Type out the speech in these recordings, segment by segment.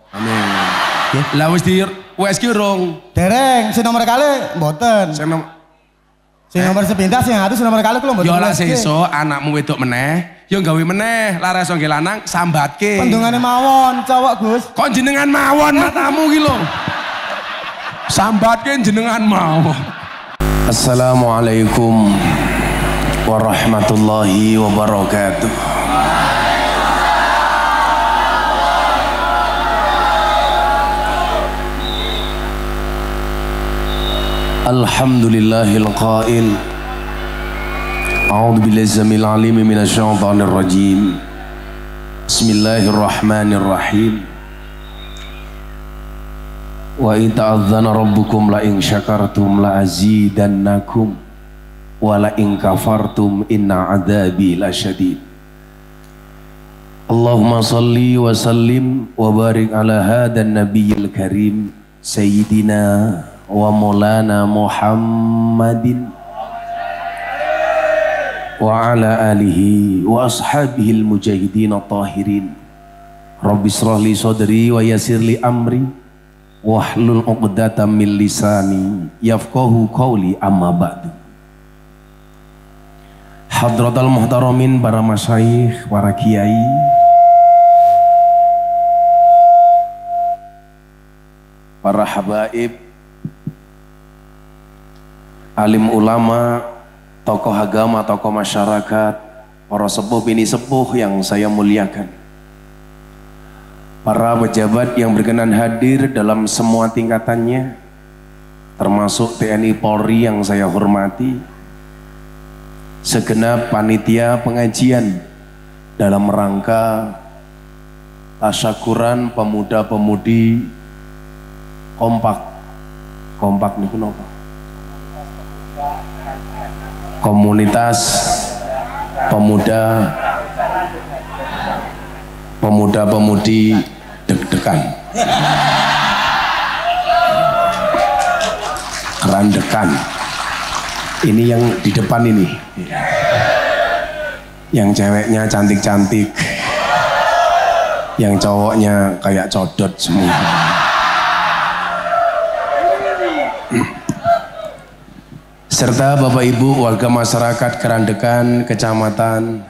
Amin. Lah wis di ki urung. Dereng, sing nomor kali mboten. Sing nomor sepintas sing harus nomor kali kula mboten. Ya lah sesuk anakmu wedok meneh, ya gawe meneh, lara iso nggih lanang sambatke. Pendungane mawon, cowok Gus. Kok jenengan mawon matamu ki lho. Sambatke jenengan mawon. Assalamualaikum warahmatullahi wabarakatuh. Alhamdulillahil qail A'udzu billahi samil alim minasy syaithanir rajim. Bismillahirrahmanirrahim. Wa in ta'adzana rabbukum la in syakartum la azidannakum wa la in kafartum inna adzabi lasyadid. Allahumma salli wa sallim wa barik ala hadan nabiyil karim sayyidina wa maulana Muhammadin wa ala alihi wa ashabihil mujahidin at-tahirin. Rabbi shrah li sadri wa yassir li amri wahlul 'uqdatam min lisani yafqahu qawli, amma ba'du. Hadratal muhtaramin, para masyayikh, para kiai, para habaib, alim ulama, tokoh agama, tokoh masyarakat, para sepuh bini sepuh yang saya muliakan, para pejabat yang berkenan hadir dalam semua tingkatannya, termasuk TNI Polri yang saya hormati, segenap panitia pengajian dalam rangka tasyakuran pemuda-pemudi kompak niku napa? Komunitas pemuda-pemudi deg-degan, kerandekan. Ini yang di depan ini, yang ceweknya cantik-cantik, yang cowoknya kayak codot semua. Serta Bapak Ibu warga masyarakat Kerandekan, Kecamatan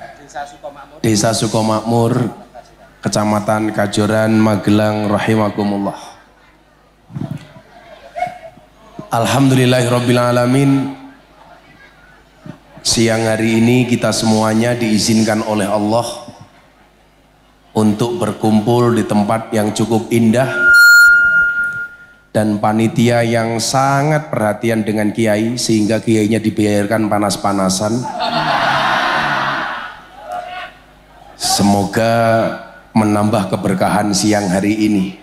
Desa Sukomakmur, Kecamatan Kajoran, Magelang, rahimakumullah. Alhamdulillahirabbil alamin. Siang hari ini kita semuanya diizinkan oleh Allah untuk berkumpul di tempat yang cukup indah, dan panitia yang sangat perhatian dengan kiai sehingga kiainya dibiarkan panas-panasan. Semoga menambah keberkahan siang hari ini.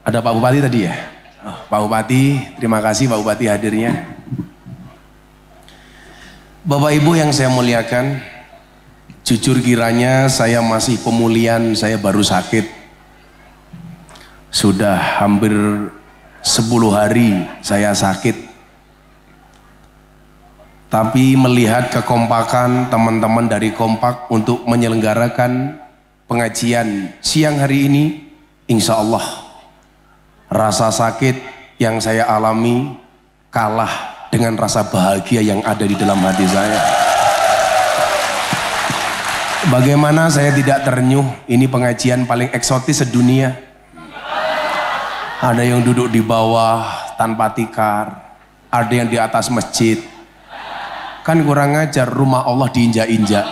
Ada Pak Bupati tadi ya? Pak Bupati, terima kasih Pak Bupati hadirnya. Bapak Ibu yang saya muliakan, jujur kiranya saya masih pemulihan, saya baru sakit. Sudah hampir 10 hari saya sakit. Tapi melihat kekompakan teman-teman dari Kompak untuk menyelenggarakan pengajian siang hari ini, insya Allah rasa sakit yang saya alami kalah dengan rasa bahagia yang ada di dalam hati saya. Bagaimana saya tidak terenyuh, ini pengajian paling eksotis sedunia. Ada yang duduk di bawah tanpa tikar, ada yang di atas masjid. Kan kurang ajar, rumah Allah diinjak-injak.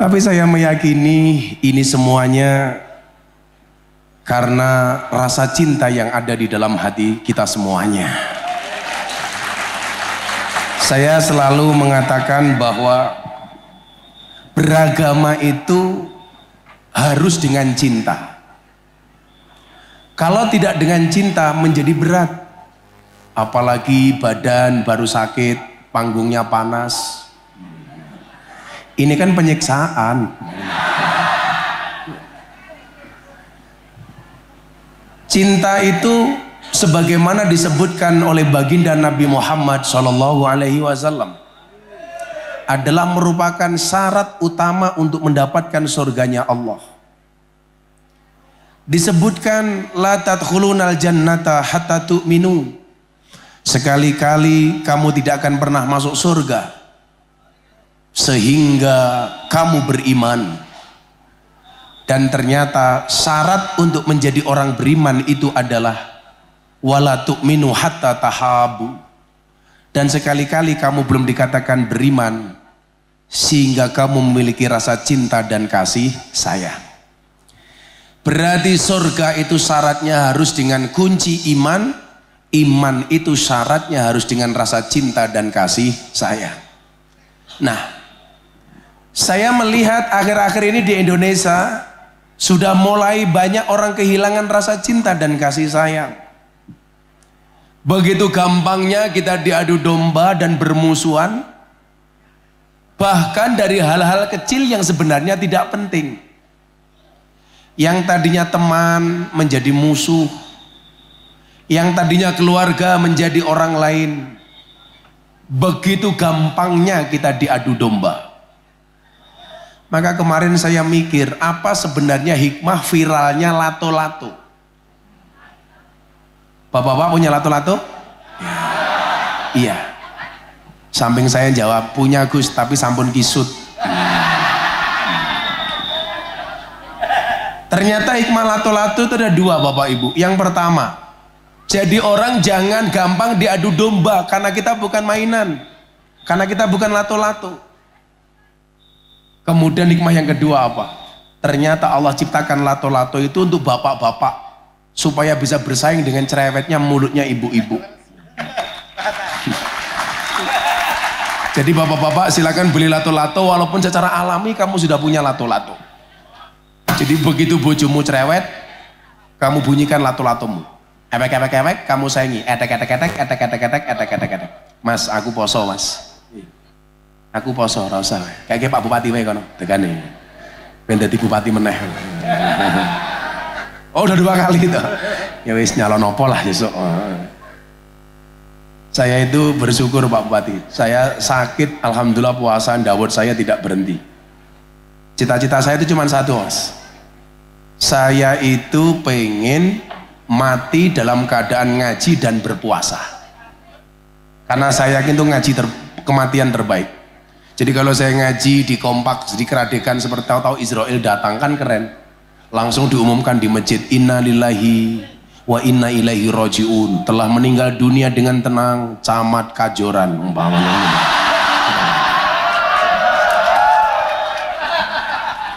Tapi saya meyakini ini semuanya karena rasa cinta yang ada di dalam hati kita semuanya. Saya selalu mengatakan bahwa beragama itu harus dengan cinta. Kalau tidak dengan cinta menjadi berat. Apalagi badan baru sakit, panggungnya panas. Ini kan penyiksaan. Cinta itu sebagaimana disebutkan oleh baginda Nabi Muhammad SAW, adalah merupakan syarat utama untuk mendapatkan surganya Allah. Disebutkan la tadkhulunal jannata hatta tu'minu. Sekali-kali kamu tidak akan pernah masuk surga sehingga kamu beriman. Dan ternyata syarat untuk menjadi orang beriman itu adalah wala tu'minu hatta tahabu. Dan sekali-kali kamu belum dikatakan beriman sehingga kamu memiliki rasa cinta dan kasih sayang. Berarti surga itu syaratnya harus dengan kunci iman. Iman itu syaratnya harus dengan rasa cinta dan kasih sayang. Nah, saya melihat akhir-akhir ini di Indonesia sudah mulai banyak orang kehilangan rasa cinta dan kasih sayang. Begitu gampangnya kita diadu domba dan bermusuhan, bahkan dari hal-hal kecil yang sebenarnya tidak penting. Yang tadinya teman menjadi musuh, yang tadinya keluarga menjadi orang lain. Begitu gampangnya kita diadu domba. Maka kemarin saya mikir, apa sebenarnya hikmah viralnya lato-lato? Bapak-bapak punya lato-lato? Iya. Samping saya jawab, punya Gus, tapi sampun kisut. Ternyata hikmah lato-lato itu ada dua Bapak Ibu. Yang pertama, jadi orang jangan gampang diadu domba karena kita bukan mainan. Karena kita bukan lato-lato. Kemudian hikmah yang kedua apa? Ternyata Allah ciptakan lato-lato itu untuk bapak-bapak supaya bisa bersaing dengan cerewetnya mulutnya ibu-ibu. Jadi bapak-bapak silakan beli lato-lato walaupun secara alami kamu sudah punya lato-lato. Jadi begitu bojomu cerewet, kamu bunyikan lato-latomu. Ewek-ewek-ewek, kamu saingi. Etek-etek-etek, etek-etek-etek, etek-etek-etek. Mas, aku poso mas. Aku poso, rasa. Kayak Pak Bupati wae kono, tegane. Ben dadi bupati meneh. Oh, udah 2 kali itu. Ya wis nyalon opo lah besok. Saya itu bersyukur Pak Bupati. Saya sakit, alhamdulillah puasa Dawud saya tidak berhenti. Cita-cita saya itu cuma satu, Mas. Saya itu pengen mati dalam keadaan ngaji dan berpuasa. Karena saya yakin itu ngaji kematian terbaik. Jadi kalau saya ngaji di Kompak, di Keradekan seperti tahu-tahu Israel datang kan keren. Langsung diumumkan di masjid, inna lillahi wa inna ilaihi roji'un. Telah meninggal dunia dengan tenang Camat Kajoran umpamanya.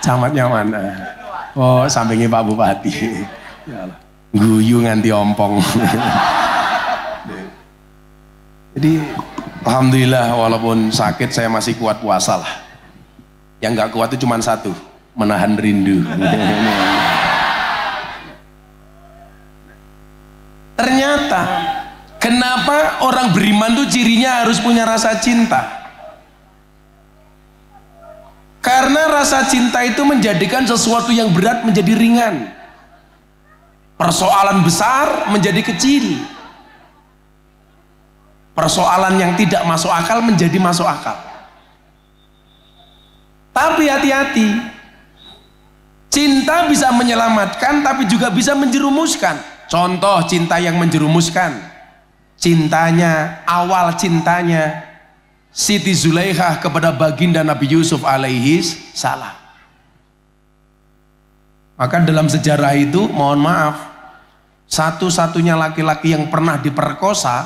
Camatnya mana? Oh, sampingnya Pak Bupati. Ya Allah. Guyu nganti ompong. Jadi alhamdulillah walaupun sakit saya masih kuat puasa lah. Yang nggak kuat itu cuma satu, menahan rindu. Ternyata kenapa orang beriman tuh cirinya harus punya rasa cinta? Karena rasa cinta itu menjadikan sesuatu yang berat menjadi ringan. Persoalan besar menjadi kecil. Persoalan yang tidak masuk akal menjadi masuk akal. Tapi hati-hati. Cinta bisa menyelamatkan tapi juga bisa menjerumuskan. Contoh cinta yang menjerumuskan. Cintanya, awal cintanya Siti Zulaikha kepada baginda Nabi Yusuf alaihi salam. Maka dalam sejarah itu, mohon maaf, satu-satunya laki-laki yang pernah diperkosa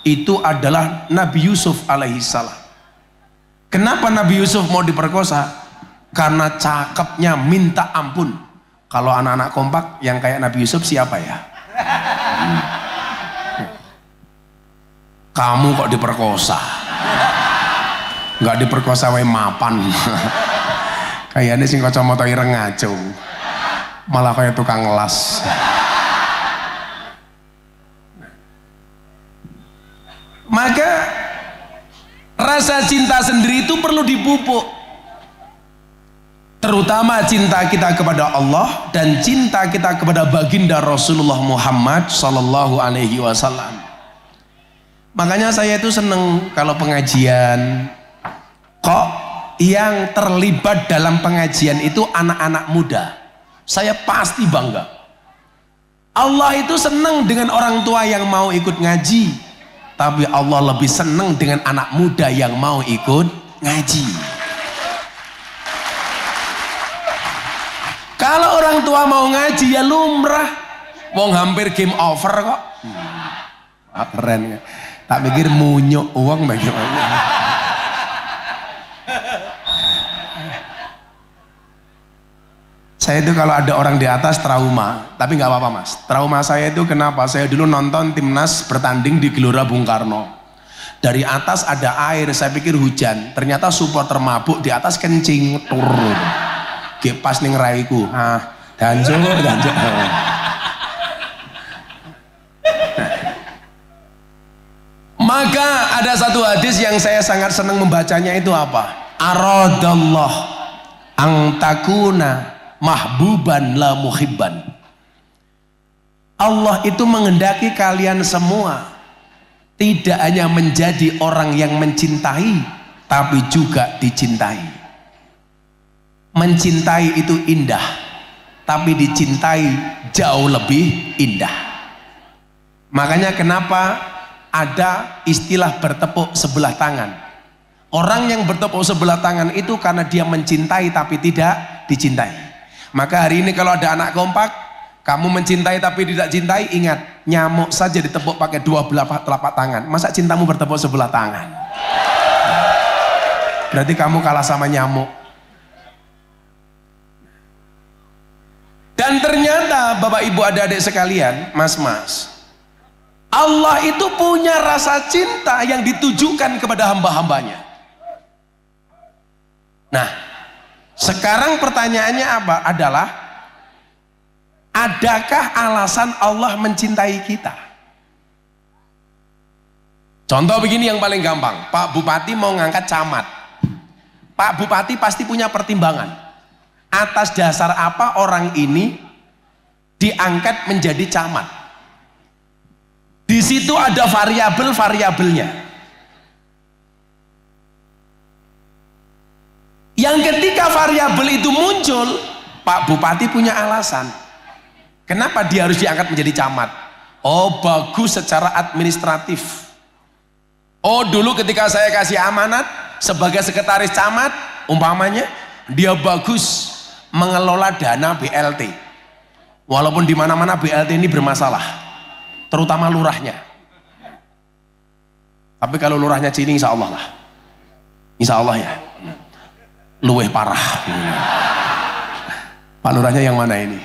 itu adalah Nabi Yusuf alaihi salam. Kenapa Nabi Yusuf mau diperkosa? Karena cakepnya minta ampun. Kalau anak-anak Kompak yang kayak Nabi Yusuf siapa ya? Kamu kok diperkosa? Nggak diperkosa wae mapan. Kayaknya sing kacamata ireng ngaco. Malah kayak tukang las. Maka rasa cinta sendiri itu perlu dipupuk. Terutama cinta kita kepada Allah dan cinta kita kepada baginda Rasulullah Muhammad sallallahu alaihi wasallam. Makanya saya itu seneng kalau pengajian Kok yang terlibat dalam pengajian itu anak-anak muda? Saya pasti bangga. Allah itu senang dengan orang tua yang mau ikut ngaji, tapi Allah lebih senang dengan anak muda yang mau ikut ngaji. Kalau orang tua mau ngaji ya lumrah, wong hampir game over kok. Keren. Tak pikir munyuk uang bagaimana. Saya itu kalau ada orang di atas trauma, tapi nggak apa-apa mas. Trauma saya itu kenapa? Saya dulu nonton timnas bertanding di Gelora Bung Karno. Dari atas ada air, saya pikir hujan. Ternyata supporter mabuk di atas kencing turun. Pas ning raiku, danjo. Maka ada satu hadis yang saya sangat senang membacanya itu apa? Aradallah ang takuna mahbuban la muhibban. Allah itu menghendaki kalian semua tidak hanya menjadi orang yang mencintai, tapi juga dicintai. Mencintai itu indah, tapi dicintai jauh lebih indah. Makanya kenapa ada istilah bertepuk sebelah tangan. Orang yang bertepuk sebelah tangan itu karena dia mencintai tapi tidak dicintai. Maka hari ini kalau ada anak kompak, kamu mencintai tapi tidak cintai, ingat, nyamuk saja ditepuk pakai dua telapak tangan. Masa cintamu bertepuk sebelah tangan? Berarti kamu kalah sama nyamuk. Dan ternyata Bapak Ibu adik-adik sekalian, mas-mas, Allah itu punya rasa cinta yang ditujukan kepada hamba-hambanya. Nah, sekarang pertanyaannya apa? Adalah, adakah alasan Allah mencintai kita? Contoh begini yang paling gampang, Pak Bupati mau ngangkat camat. Pak Bupati pasti punya pertimbangan. Atas dasar apa orang ini diangkat menjadi camat? Di situ ada variabel-variabelnya. Yang ketika variabel itu muncul, Pak Bupati punya alasan. Kenapa dia harus diangkat menjadi camat? Oh, bagus secara administratif. Oh, dulu ketika saya kasih amanat sebagai sekretaris camat, umpamanya, dia bagus mengelola dana BLT. Walaupun di mana-mana BLT ini bermasalah, terutama lurahnya. Tapi kalau lurahnya Cini, insya Allah lah. Insya Allah ya. Luweh parah. Pak lurahnya yang mana ini?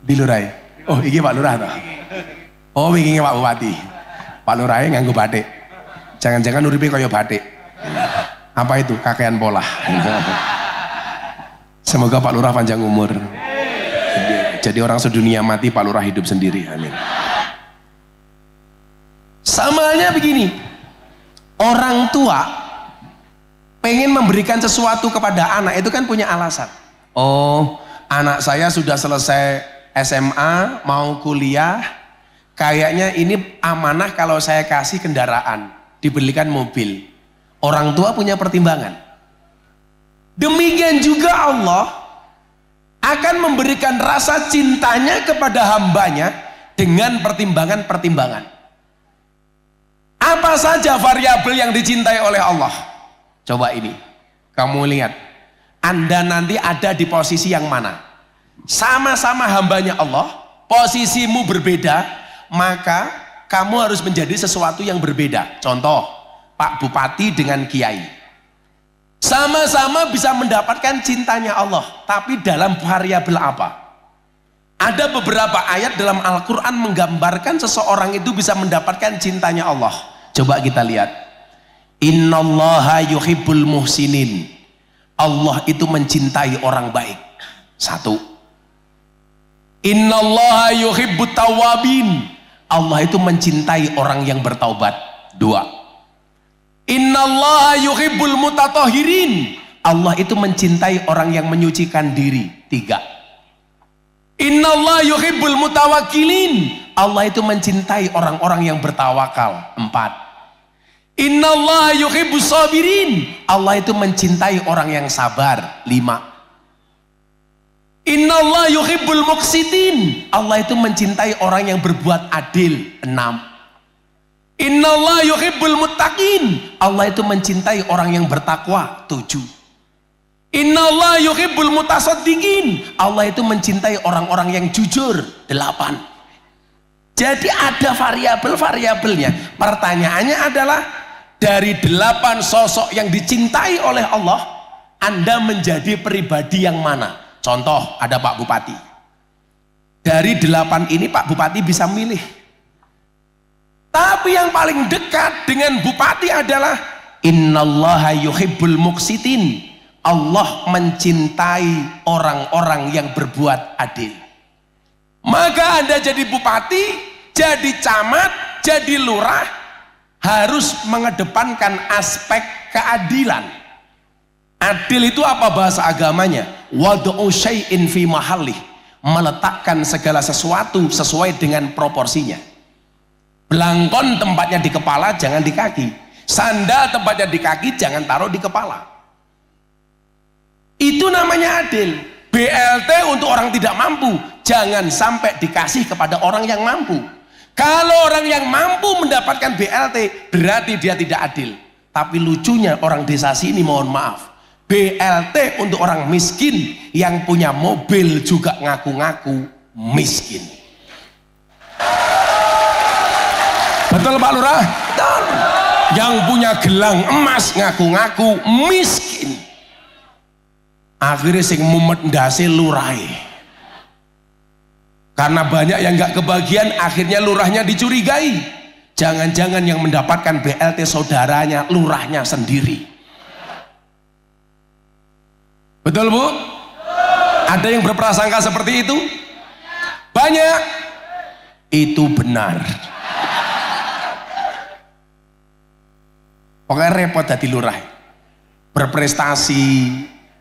Di lurai. Oh, ini Pak lurah toh. Oh, ini Pak Bupati. Pak lurahnya nganggo batik. Jangan-jangan uripe kaya batik. Apa itu? Kakean pola. Semoga Pak Lurah panjang umur. Jadi orang sedunia mati, Pak Lurah hidup sendiri. Amin. Sama halnya begini. Orang tua pengen memberikan sesuatu kepada anak, itu kan punya alasan. Oh, anak saya sudah selesai SMA, mau kuliah. Kayaknya ini amanah kalau saya kasih kendaraan, dibelikan mobil. Orang tua punya pertimbangan. Demikian juga Allah akan memberikan rasa cintanya kepada hambanya dengan pertimbangan-pertimbangan. Apa saja variabel yang dicintai oleh Allah? Coba ini, kamu lihat. Anda nanti ada di posisi yang mana? Sama-sama hambanya Allah, posisimu berbeda, maka kamu harus menjadi sesuatu yang berbeda. Contoh, Pak Bupati dengan Kiai. Sama-sama bisa mendapatkan cintanya Allah, tapi dalam variabel apa? Ada beberapa ayat dalam Al-Quran menggambarkan seseorang itu bisa mendapatkan cintanya Allah. Coba kita lihat. Innallaha yuhibbul muhsinin. Allah itu mencintai orang baik. Satu. Innallaha yuhibbut tawabin. Allah itu mencintai orang yang bertaubat. Dua. Innallaha yuhibbul mutatohirin. Allah itu mencintai orang yang menyucikan diri. Tiga. Innallaha yuhibbul mutawakilin. Allah itu mencintai orang-orang yang bertawakal. Empat. Innallaha yuhibbus sabirin. Allah itu mencintai orang yang sabar. 5. Innallaha yuhibbul muqsitin. Allah itu mencintai orang yang berbuat adil. 6. Innallaha yuhibbul muttaqin. Allah itu mencintai orang yang bertakwa. 7. Innallaha yuhibbul mutasaddiqin. Allah itu mencintai orang-orang yang jujur. 8. Jadi ada variabel-variabelnya. Pertanyaannya adalah, dari 8 sosok yang dicintai oleh Allah, Anda menjadi pribadi yang mana? Contoh, ada Pak Bupati. Dari 8 ini Pak Bupati bisa milih. Tapi yang paling dekat dengan Bupati adalah innallaha yuhibbul muqsitin. Allah mencintai orang-orang yang berbuat adil. Maka Anda jadi bupati, jadi camat, jadi lurah, harus mengedepankan aspek keadilan. Adil itu apa bahasa agamanya? Wad'u syai'in fi mahallih, meletakkan segala sesuatu sesuai dengan proporsinya. Belangkon tempatnya di kepala, jangan di kaki. Sandal tempatnya di kaki, jangan taruh di kepala. Itu namanya adil. BLT untuk orang tidak mampu, jangan sampai dikasih kepada orang yang mampu. Kalau orang yang mampu mendapatkan BLT, berarti dia tidak adil. Tapi lucunya orang desa sini, mohon maaf, BLT untuk orang miskin yang punya mobil juga ngaku-ngaku miskin. Betul Pak Lurah? Betul. Yang punya gelang emas ngaku-ngaku miskin. Akhirnya sing mumet ndase lurai. Karena banyak yang nggak kebagian, akhirnya lurahnya dicurigai. Jangan-jangan yang mendapatkan BLT saudaranya, lurahnya sendiri. Betul Bu? Ada yang berprasangka seperti itu? Banyak. Itu benar. Pokoknya repot jadi lurah. Berprestasi,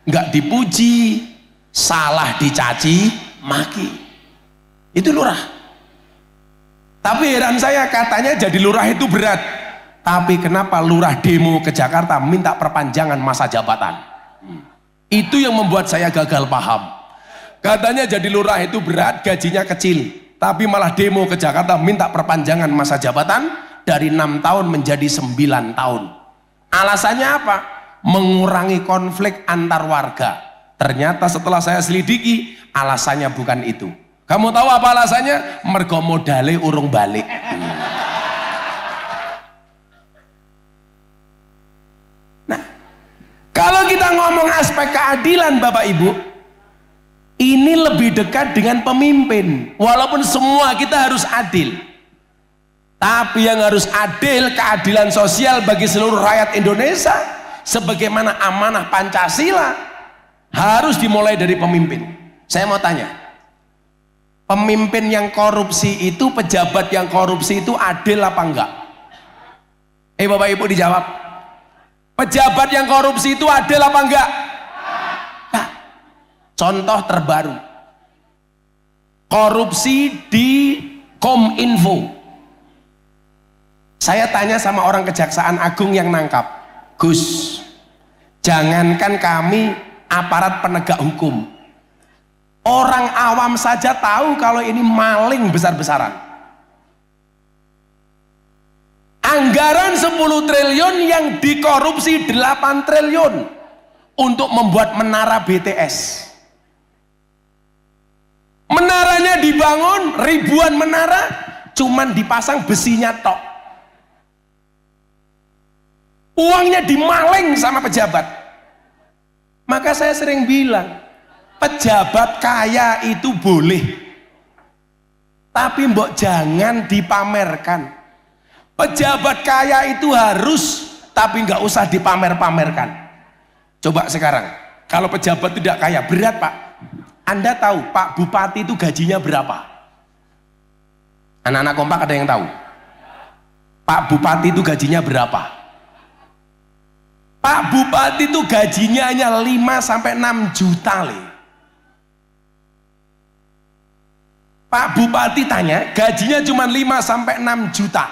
nggak dipuji, salah dicaci, maki. Itu lurah. Tapi heran saya, katanya jadi lurah itu berat. Tapi kenapa lurah demo ke Jakarta minta perpanjangan masa jabatan? Itu yang membuat saya gagal paham. Katanya jadi lurah itu berat, gajinya kecil. Tapi malah demo ke Jakarta minta perpanjangan masa jabatan dari 6 tahun menjadi 9 tahun. Alasannya apa? Mengurangi konflik antar warga. Ternyata setelah saya selidiki, alasannya bukan itu. Kamu tahu apa alasannya? Mergo modale urung balik. Nah, kalau kita ngomong aspek keadilan Bapak Ibu, ini lebih dekat dengan pemimpin. Walaupun semua kita harus adil, tapi yang harus adil, keadilan sosial bagi seluruh rakyat Indonesia, sebagaimana amanah Pancasila, harus dimulai dari pemimpin. Saya mau tanya, pemimpin yang korupsi itu, pejabat yang korupsi itu adil apa enggak? Bapak Ibu dijawab. Pejabat yang korupsi itu adil apa enggak? Nah, contoh terbaru, korupsi di Kominfo. Saya tanya sama orang Kejaksaan Agung yang nangkap, Gus, jangankan kami aparat penegak hukum, orang awam saja tahu kalau ini maling besar-besaran. Anggaran 10 triliun yang dikorupsi 8 triliun untuk membuat menara BTS. Menaranya dibangun ribuan menara, cuman dipasang besinya tok. Uangnya dimaling sama pejabat. Maka saya sering bilang, pejabat kaya itu boleh, tapi mbok jangan dipamerkan. Pejabat kaya itu harus, tapi nggak usah dipamer-pamerkan. Coba sekarang, kalau pejabat tidak kaya, berat Pak. Anda tahu Pak Bupati itu gajinya berapa? Anak-anak kompak ada yang tahu? Pak Bupati itu gajinya berapa? Pak Bupati itu gajinya hanya 5-6 juta le. Pak Bupati tanya, gajinya cuma 5-6 juta.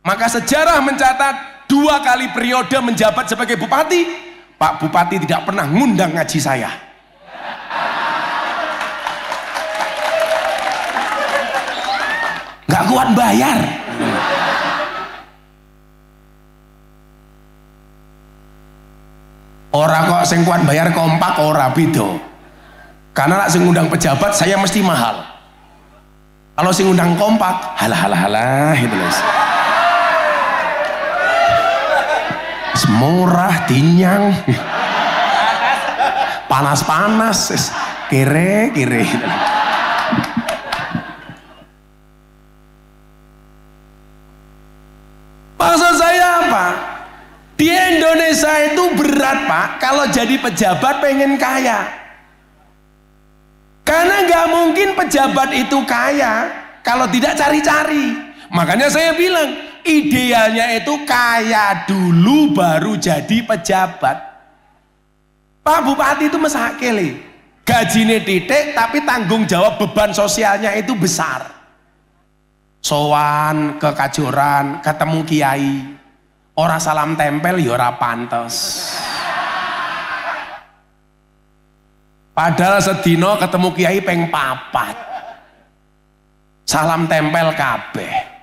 Maka sejarah mencatat 2 kali periode menjabat sebagai bupati, Pak Bupati tidak pernah ngundang ngaji saya. Nggak kuat bayar. Orang kok sing kuat bayar kompak ora beda. Karena nak sing ngundang pejabat saya mesti mahal. Kalau sing ngundang kompak, halah gitu guys. Murah, dinyang, panas-panas, kere. Maksud saya apa? Di Indonesia itu berat Pak, kalau jadi pejabat pengen kaya. Karena nggak mungkin pejabat itu kaya kalau tidak cari-cari. Makanya saya bilang, idealnya itu kaya dulu baru jadi pejabat. Pak Bupati itu mesakele, gajinya titik tapi tanggung jawab beban sosialnya itu besar. Sowan ke Kajoran ketemu kiai, ora salam tempel ya ora pantes. Padahal sedino ketemu kiai peng 4 salam tempel kabeh.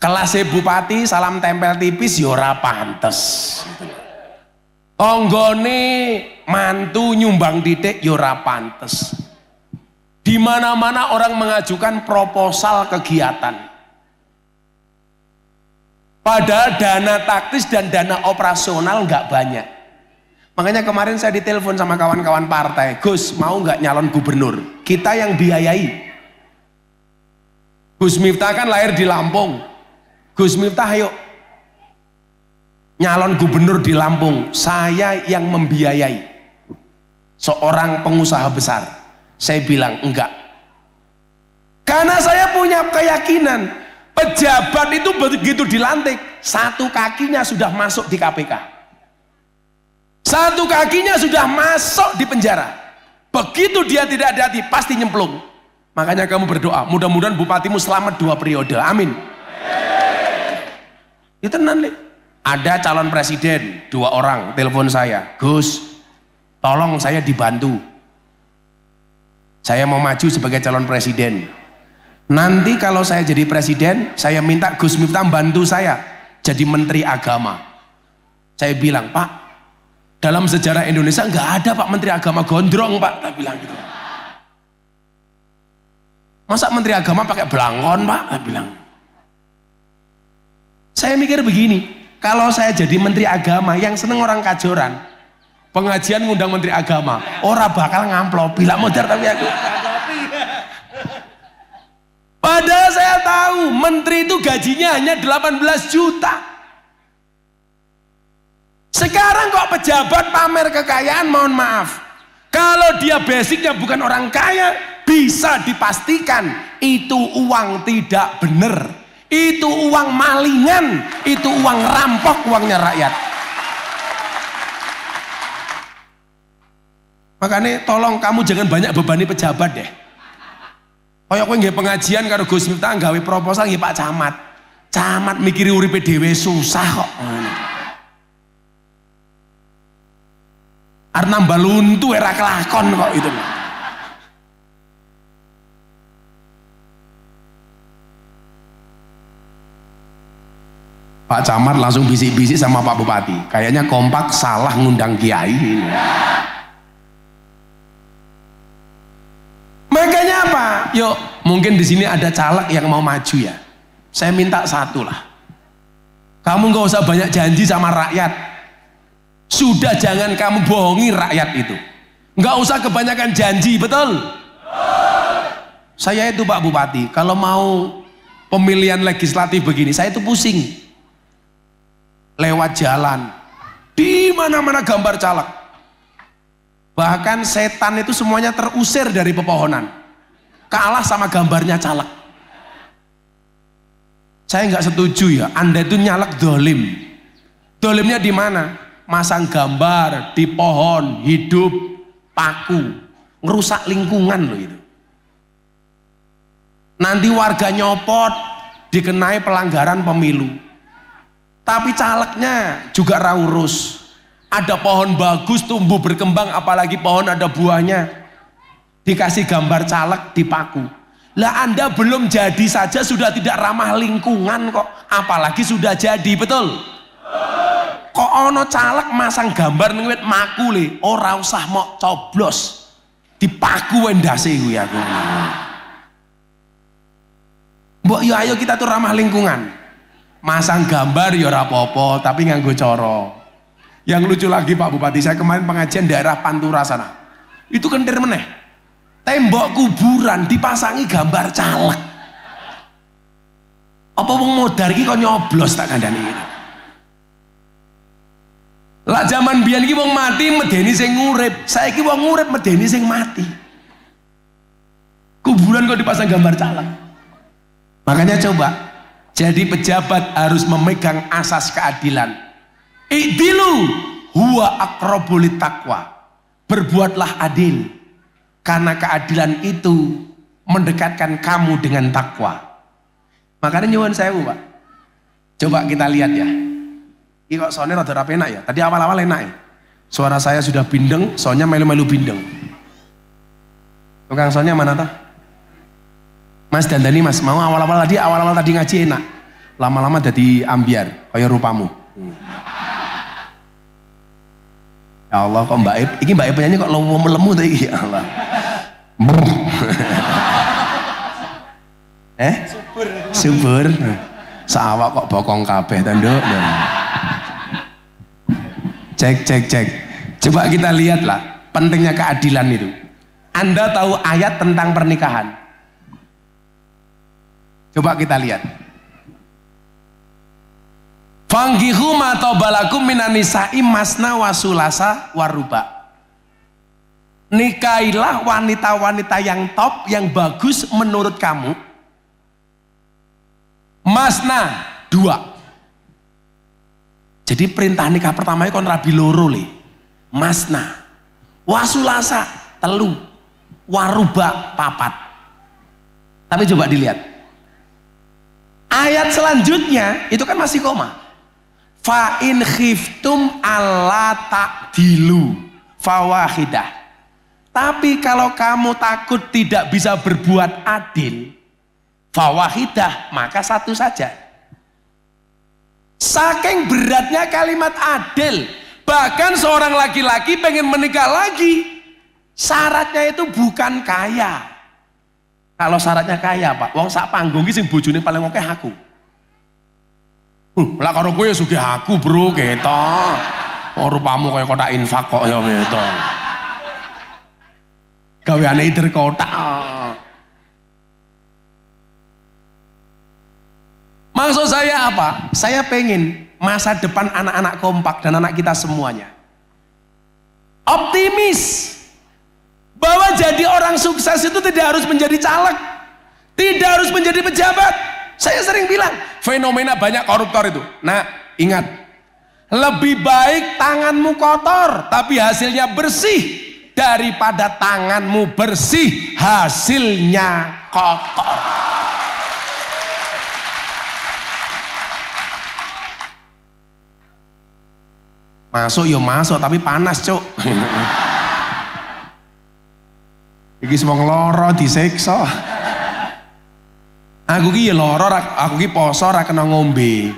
Kelas bupati salam tempel tipis ya ora pantes. Onggone mantu nyumbang titik ya ora pantes. Di mana-mana orang mengajukan proposal kegiatan. Padahal dana taktis dan dana operasional nggak banyak. Makanya kemarin saya ditelepon sama kawan-kawan partai, Gus mau nggak nyalon gubernur? Kita yang biayai. Gus Miftah kan lahir di Lampung. Gus Miftah ayo nyalon gubernur di Lampung, saya yang membiayai. Seorang pengusaha besar. Saya bilang enggak. Karena saya punya keyakinan pejabat itu begitu dilantik, 1 kakinya sudah masuk di KPK. 1 kakinya sudah masuk di penjara. Begitu dia tidak hati-hati pasti nyemplung. Makanya kamu berdoa, mudah-mudahan bupatimu selamat 2 periode. Amin. Itu nanti ada calon presiden 2 orang telepon saya, Gus tolong saya dibantu, saya mau maju sebagai calon presiden. Nanti kalau saya jadi presiden, saya minta Gus Miftah bantu saya jadi menteri agama. Saya bilang, Pak, dalam sejarah Indonesia nggak ada Pak menteri agama gondrong Pak. Saya bilang gitu. Masa menteri agama pakai belangkon Pak? Saya bilang. Saya mikir begini, kalau saya jadi menteri agama yang seneng orang Kajoran, pengajian ngundang menteri agama, orang bakal ngamplop, bila modar tapi aku. Padahal saya tahu menteri itu gajinya hanya 18 juta. Sekarang kok pejabat pamer kekayaan, mohon maaf. Kalau dia basicnya bukan orang kaya, bisa dipastikan itu uang tidak benar. Itu uang malingan, itu uang rampok, uangnya rakyat. Makanya tolong kamu jangan banyak bebani pejabat deh. Kayak kowe nggih pengajian karo Gus Miftah gawe proposal nggih Pak Camat. Camat mikiri uripe dhewe susah kok. Arep nambah luntu era kelakon kok itu. Pak Camat langsung bisik-bisik sama Pak Bupati. Kayaknya kompak salah ngundang kiai ini. Makanya apa? Yuk, mungkin di sini ada caleg yang mau maju ya. Saya minta 1 lah. Kamu nggak usah banyak janji sama rakyat. Sudah jangan kamu bohongi rakyat itu. Nggak usah kebanyakan janji, betul? Saya itu Pak Bupati, kalau mau pemilihan legislatif begini, saya itu pusing. Lewat jalan, di mana-mana gambar caleg. Bahkan setan itu semuanya terusir dari pepohonan, kalah sama gambarnya caleg. Saya nggak setuju ya, Anda itu nyalek dolim. Dolimnya di mana? Masang gambar di pohon hidup paku, ngerusak lingkungan loh itu. Nanti warga nyopot, dikenai pelanggaran pemilu. tapi calegnya juga raurus. Ada pohon bagus tumbuh berkembang, apalagi pohon ada buahnya, dikasih gambar caleg dipaku. Lah Anda belum jadi saja sudah tidak ramah lingkungan kok, apalagi sudah jadi, betul? Kok ono caleg masang gambar ning wit maku le, ora usah mok coblos. Dipaku endase kuwi aku. Mbok yo ayo kita tuh ramah lingkungan. Masang gambar ya ora apa-apa, tapi nganggo cara. Yang lucu lagi Pak Bupati, saya kemarin pengajian daerah Pantura sana. Itu kentir meneh. Tembok kuburan dipasangi gambar caleg. Apa wong modar iki kok nyoblos tak kandhani iki. Lah zaman biyen iki wong mati medeni sing urip, saiki wong urip medeni sing mati. Kuburan kok dipasang gambar caleg. Makanya coba jadi pejabat harus memegang asas keadilan. I'dilu huwa aqrabu littaqwa. Berbuatlah adil, karena keadilan itu mendekatkan kamu dengan takwa. Makanya nyuwun sewu Pak, coba kita lihat ya. Ini kok soalnya rada enak ya. Tadi awal-awal enak ya. Suara saya sudah bindeng, soalnya melu-melu bindeng. Tukang soalnya mana tuh? Mas dandani Mas, mau awal-awal tadi ngaji enak. Lama-lama jadi ambiar, kayak rupamu. Ya Allah, kok Mbak Ip, ini Mbak Ip penyanyi kok lemu tadi, ya Allah. Subur. Sawak kok bokong kabeh tanduk. Cek. Coba kita lihatlah pentingnya keadilan itu. Anda tahu ayat tentang pernikahan? Coba kita lihat. Fanggihu ma tabalakum minan nisa'i masna wa sulasa waruba. Nikailah wanita-wanita yang top, yang bagus menurut kamu. Masna 2. Jadi perintah nikah pertama itu kon rabi loro le. Masna. Wasulasa 3. Waruba 4. Tapi coba dilihat. Ayat selanjutnya itu kan masih koma. Fa in khiftum alla ta'dilu fawahidah. Tapi kalau kamu takut tidak bisa berbuat adil, fawahidah, maka 1 saja. Saking beratnya kalimat adil, bahkan seorang laki-laki pengen menikah lagi, syaratnya itu bukan kaya. Kalau syaratnya kaya Pak, wong sak panggung iki sing bojone paling akeh aku. Lah karo kowe sugih aku bro ketok. Oh rupamu kaya kotak infak kok ya ketok. Gaweane ider kotak. Maksud saya apa? Saya pengen masa depan anak-anak kompak dan anak kita semuanya optimis bahwa jadi orang sukses itu tidak harus menjadi caleg, tidak harus menjadi pejabat. Saya sering bilang, fenomena banyak koruptor itu. Nah, ingat, lebih baik tanganmu kotor tapi hasilnya bersih daripada tanganmu bersih hasilnya kotor. Masuk yo masuk tapi panas, Cuk. Iki semua ngeloro disiksa. Aku ki ya loro, aku ki poso ora kena ngombe.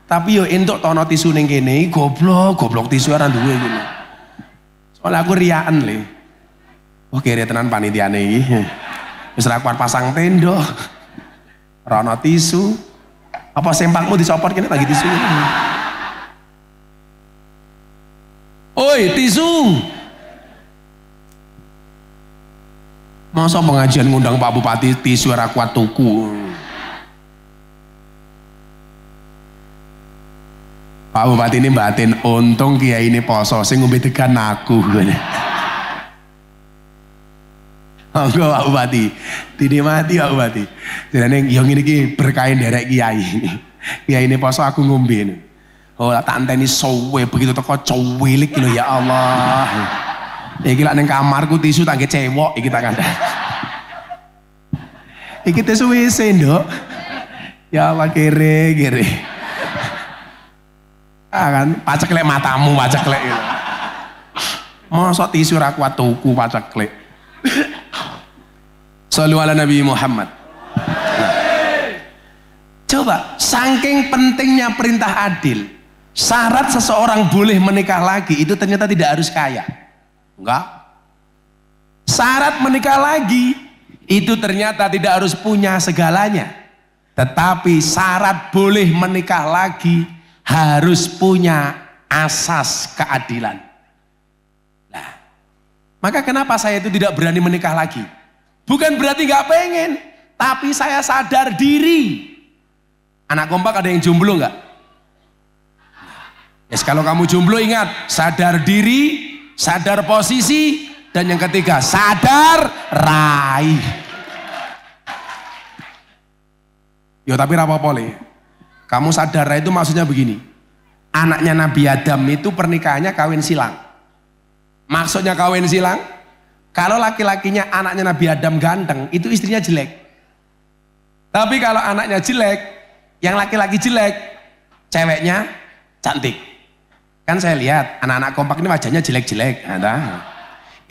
Tapi yo entuk tono tisu ning kene, goblok tisu ora duwe ngene. Soale aku riaan le. Wah kere tenan panitiane iki. Wis ra kuat pasang tenda. Ora ana tisu. Apa sempakmu dicopot kene bagi tisu. Oi, tisu. Masa pengajian ngundang Pak Bupati tisu ora kuat tuku. Pak Bupati ini batin, untung kiai ini poso sing ngombe tekan aku. Monggo Pak Bupati, dinikmati Pak Bupati. Jenenge yo ngene iki berkain derek kiai. Kiai ini poso aku ngombe. Oh tak anteni sowe begitu teko cuwilik lho ya Allah. Iki lak ning kamarku tisu tak cewok iki tak kandhani. Iki tisu WC, Nduk. Ya Allah kere. kan paceklek matamu paceklek gitu. Mosok tisu ra kuat tuku paceklek. Shallu ala Nabi Muhammad. Coba, saking pentingnya perintah adil, syarat seseorang boleh menikah lagi itu ternyata tidak harus kaya. Enggak. Syarat menikah lagi itu ternyata tidak harus punya segalanya. Tetapi syarat boleh menikah lagi harus punya asas keadilan. Nah, maka kenapa saya itu tidak berani menikah lagi? Bukan berarti nggak pengen, tapi saya sadar diri. Anak kompak ada yang jomblo nggak? Yes, kalau kamu jomblo ingat, sadar diri, sadar posisi, dan yang ketiga sadar raih. Yo tapi apa-apa le. Kamu sadar raih itu maksudnya begini. Anaknya Nabi Adam itu pernikahannya kawin silang. Maksudnya kawin silang, kalau laki-lakinya anaknya Nabi Adam ganteng, itu istrinya jelek. Tapi kalau anaknya jelek, yang laki-laki jelek, ceweknya cantik. Kan saya lihat anak-anak kompak ini wajahnya jelek-jelek.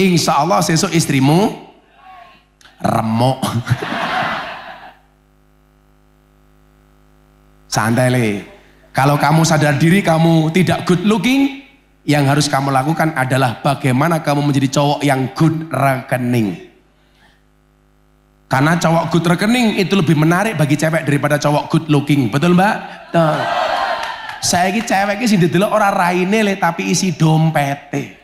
Insya Allah sesuk istrimu remuk. Santai le. Kalau kamu sadar diri kamu tidak good looking, yang harus kamu lakukan adalah bagaimana kamu menjadi cowok yang good rekening. Karena cowok good rekening itu lebih menarik bagi cewek daripada cowok good looking. Betul mbak? Tuh. Saya ini cewek ini sing didelok ora raine le tapi isi dompete.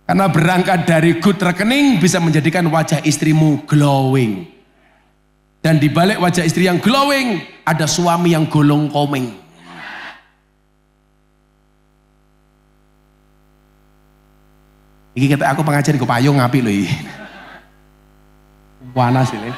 Karena berangkat dari good rekening bisa menjadikan wajah istrimu glowing. Dan di balik wajah istri yang glowing ada suami yang golong komeng. Iki kata aku pengajar di payung ngapi loh ini. Panas ini.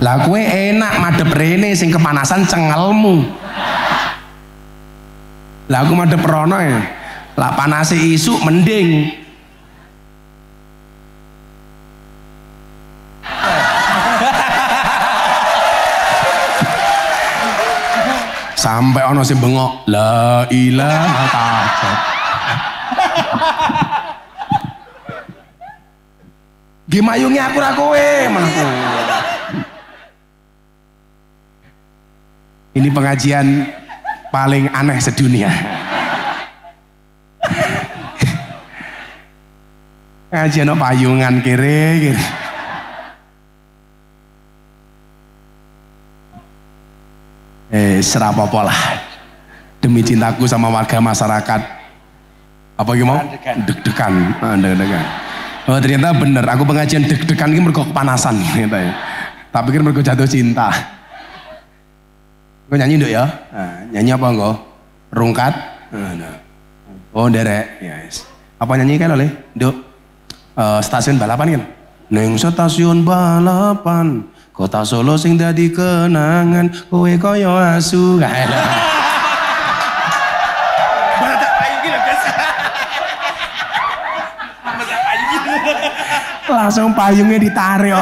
Lah kue enak madep rene sing kepanasan cengelmu. Lah aku madep rono ya. Lah panasi isu mending. Sampai ono sing bengok la ilaha illallah. Gimayungi aku ra kowe mangko. Ini pengajian paling aneh sedunia. Pengajian no payungan kiri. Serapopo lah. Demi cintaku sama warga masyarakat. Apa gimana? Deg-degan. Deg-degan. Oh ternyata bener. Aku pengajian deg-degan ini mergo kepanasan. Gitu ya. Tapi kan mergo jatuh cinta. Kau nyanyi nduk ya? Nyanyi apa enggak? Rungkat? Oh derek. Yes. Apa nyanyi kan oleh? Nduk. Stasiun balapan kan? Neng stasiun balapan. Kota Solo sing dadi kenangan kowe kaya asu. Langsung payungnya ditarik.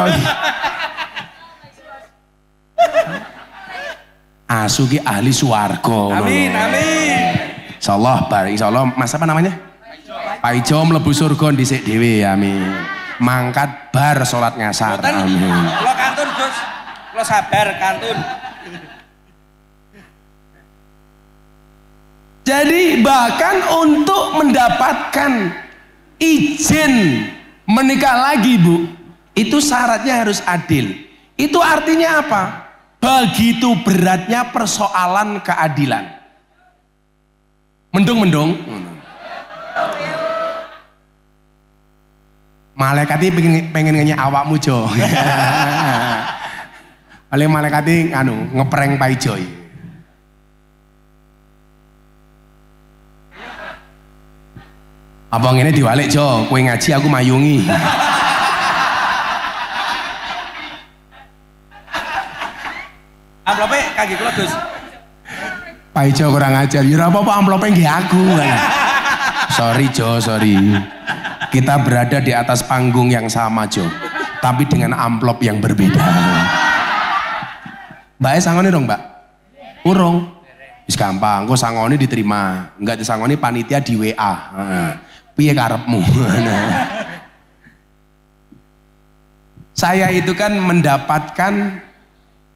Asu ki ahli swarga. Amin, amin. Insyaallah bareng insyaallah Mas apa namanya? Pak Ijo mlebu surga dhisik dhewe. Amin. Mangkat bar salat ngasar. Amin. Kula kantun Gus. Kula sabar kantun. Jadi bahkan untuk mendapatkan izin menikah lagi Bu, itu syaratnya harus adil. Itu artinya apa? Begitu beratnya persoalan keadilan. Mendung. Malaikati pengen ngenyak awakmu Jo. Oleh malaikati ngeprank Pak Ijo. Abang ini diwalik Jo, kowe ngaji aku mayungi. Amplope kaki kula Gus. Pak Pak Ijo kurang ajar. Ya apa-apa amplopnya nggih aku. Sorry Jo, sorry. Kita berada di atas panggung yang sama Jo, tapi dengan amplop yang berbeda. Mbak sangoni dong Mbak? Urung. Wis gampang, kok sangoni diterima. Enggak disangoni panitia di WA. Piye karepmu? Saya itu kan mendapatkan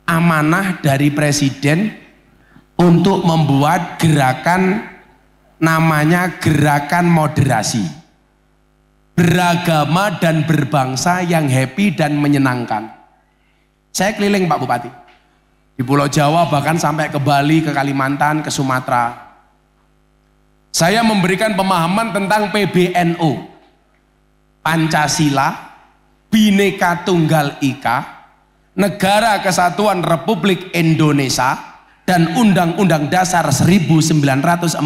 amanah dari presiden untuk membuat gerakan namanya gerakan moderasi. Beragama dan berbangsa yang happy dan menyenangkan. Saya keliling Pak Bupati. Di Pulau Jawa bahkan sampai ke Bali, ke Kalimantan, ke Sumatera. Saya memberikan pemahaman tentang PBNU, Pancasila, Bhinneka Tunggal Ika, Negara Kesatuan Republik Indonesia, dan Undang-Undang Dasar 1945.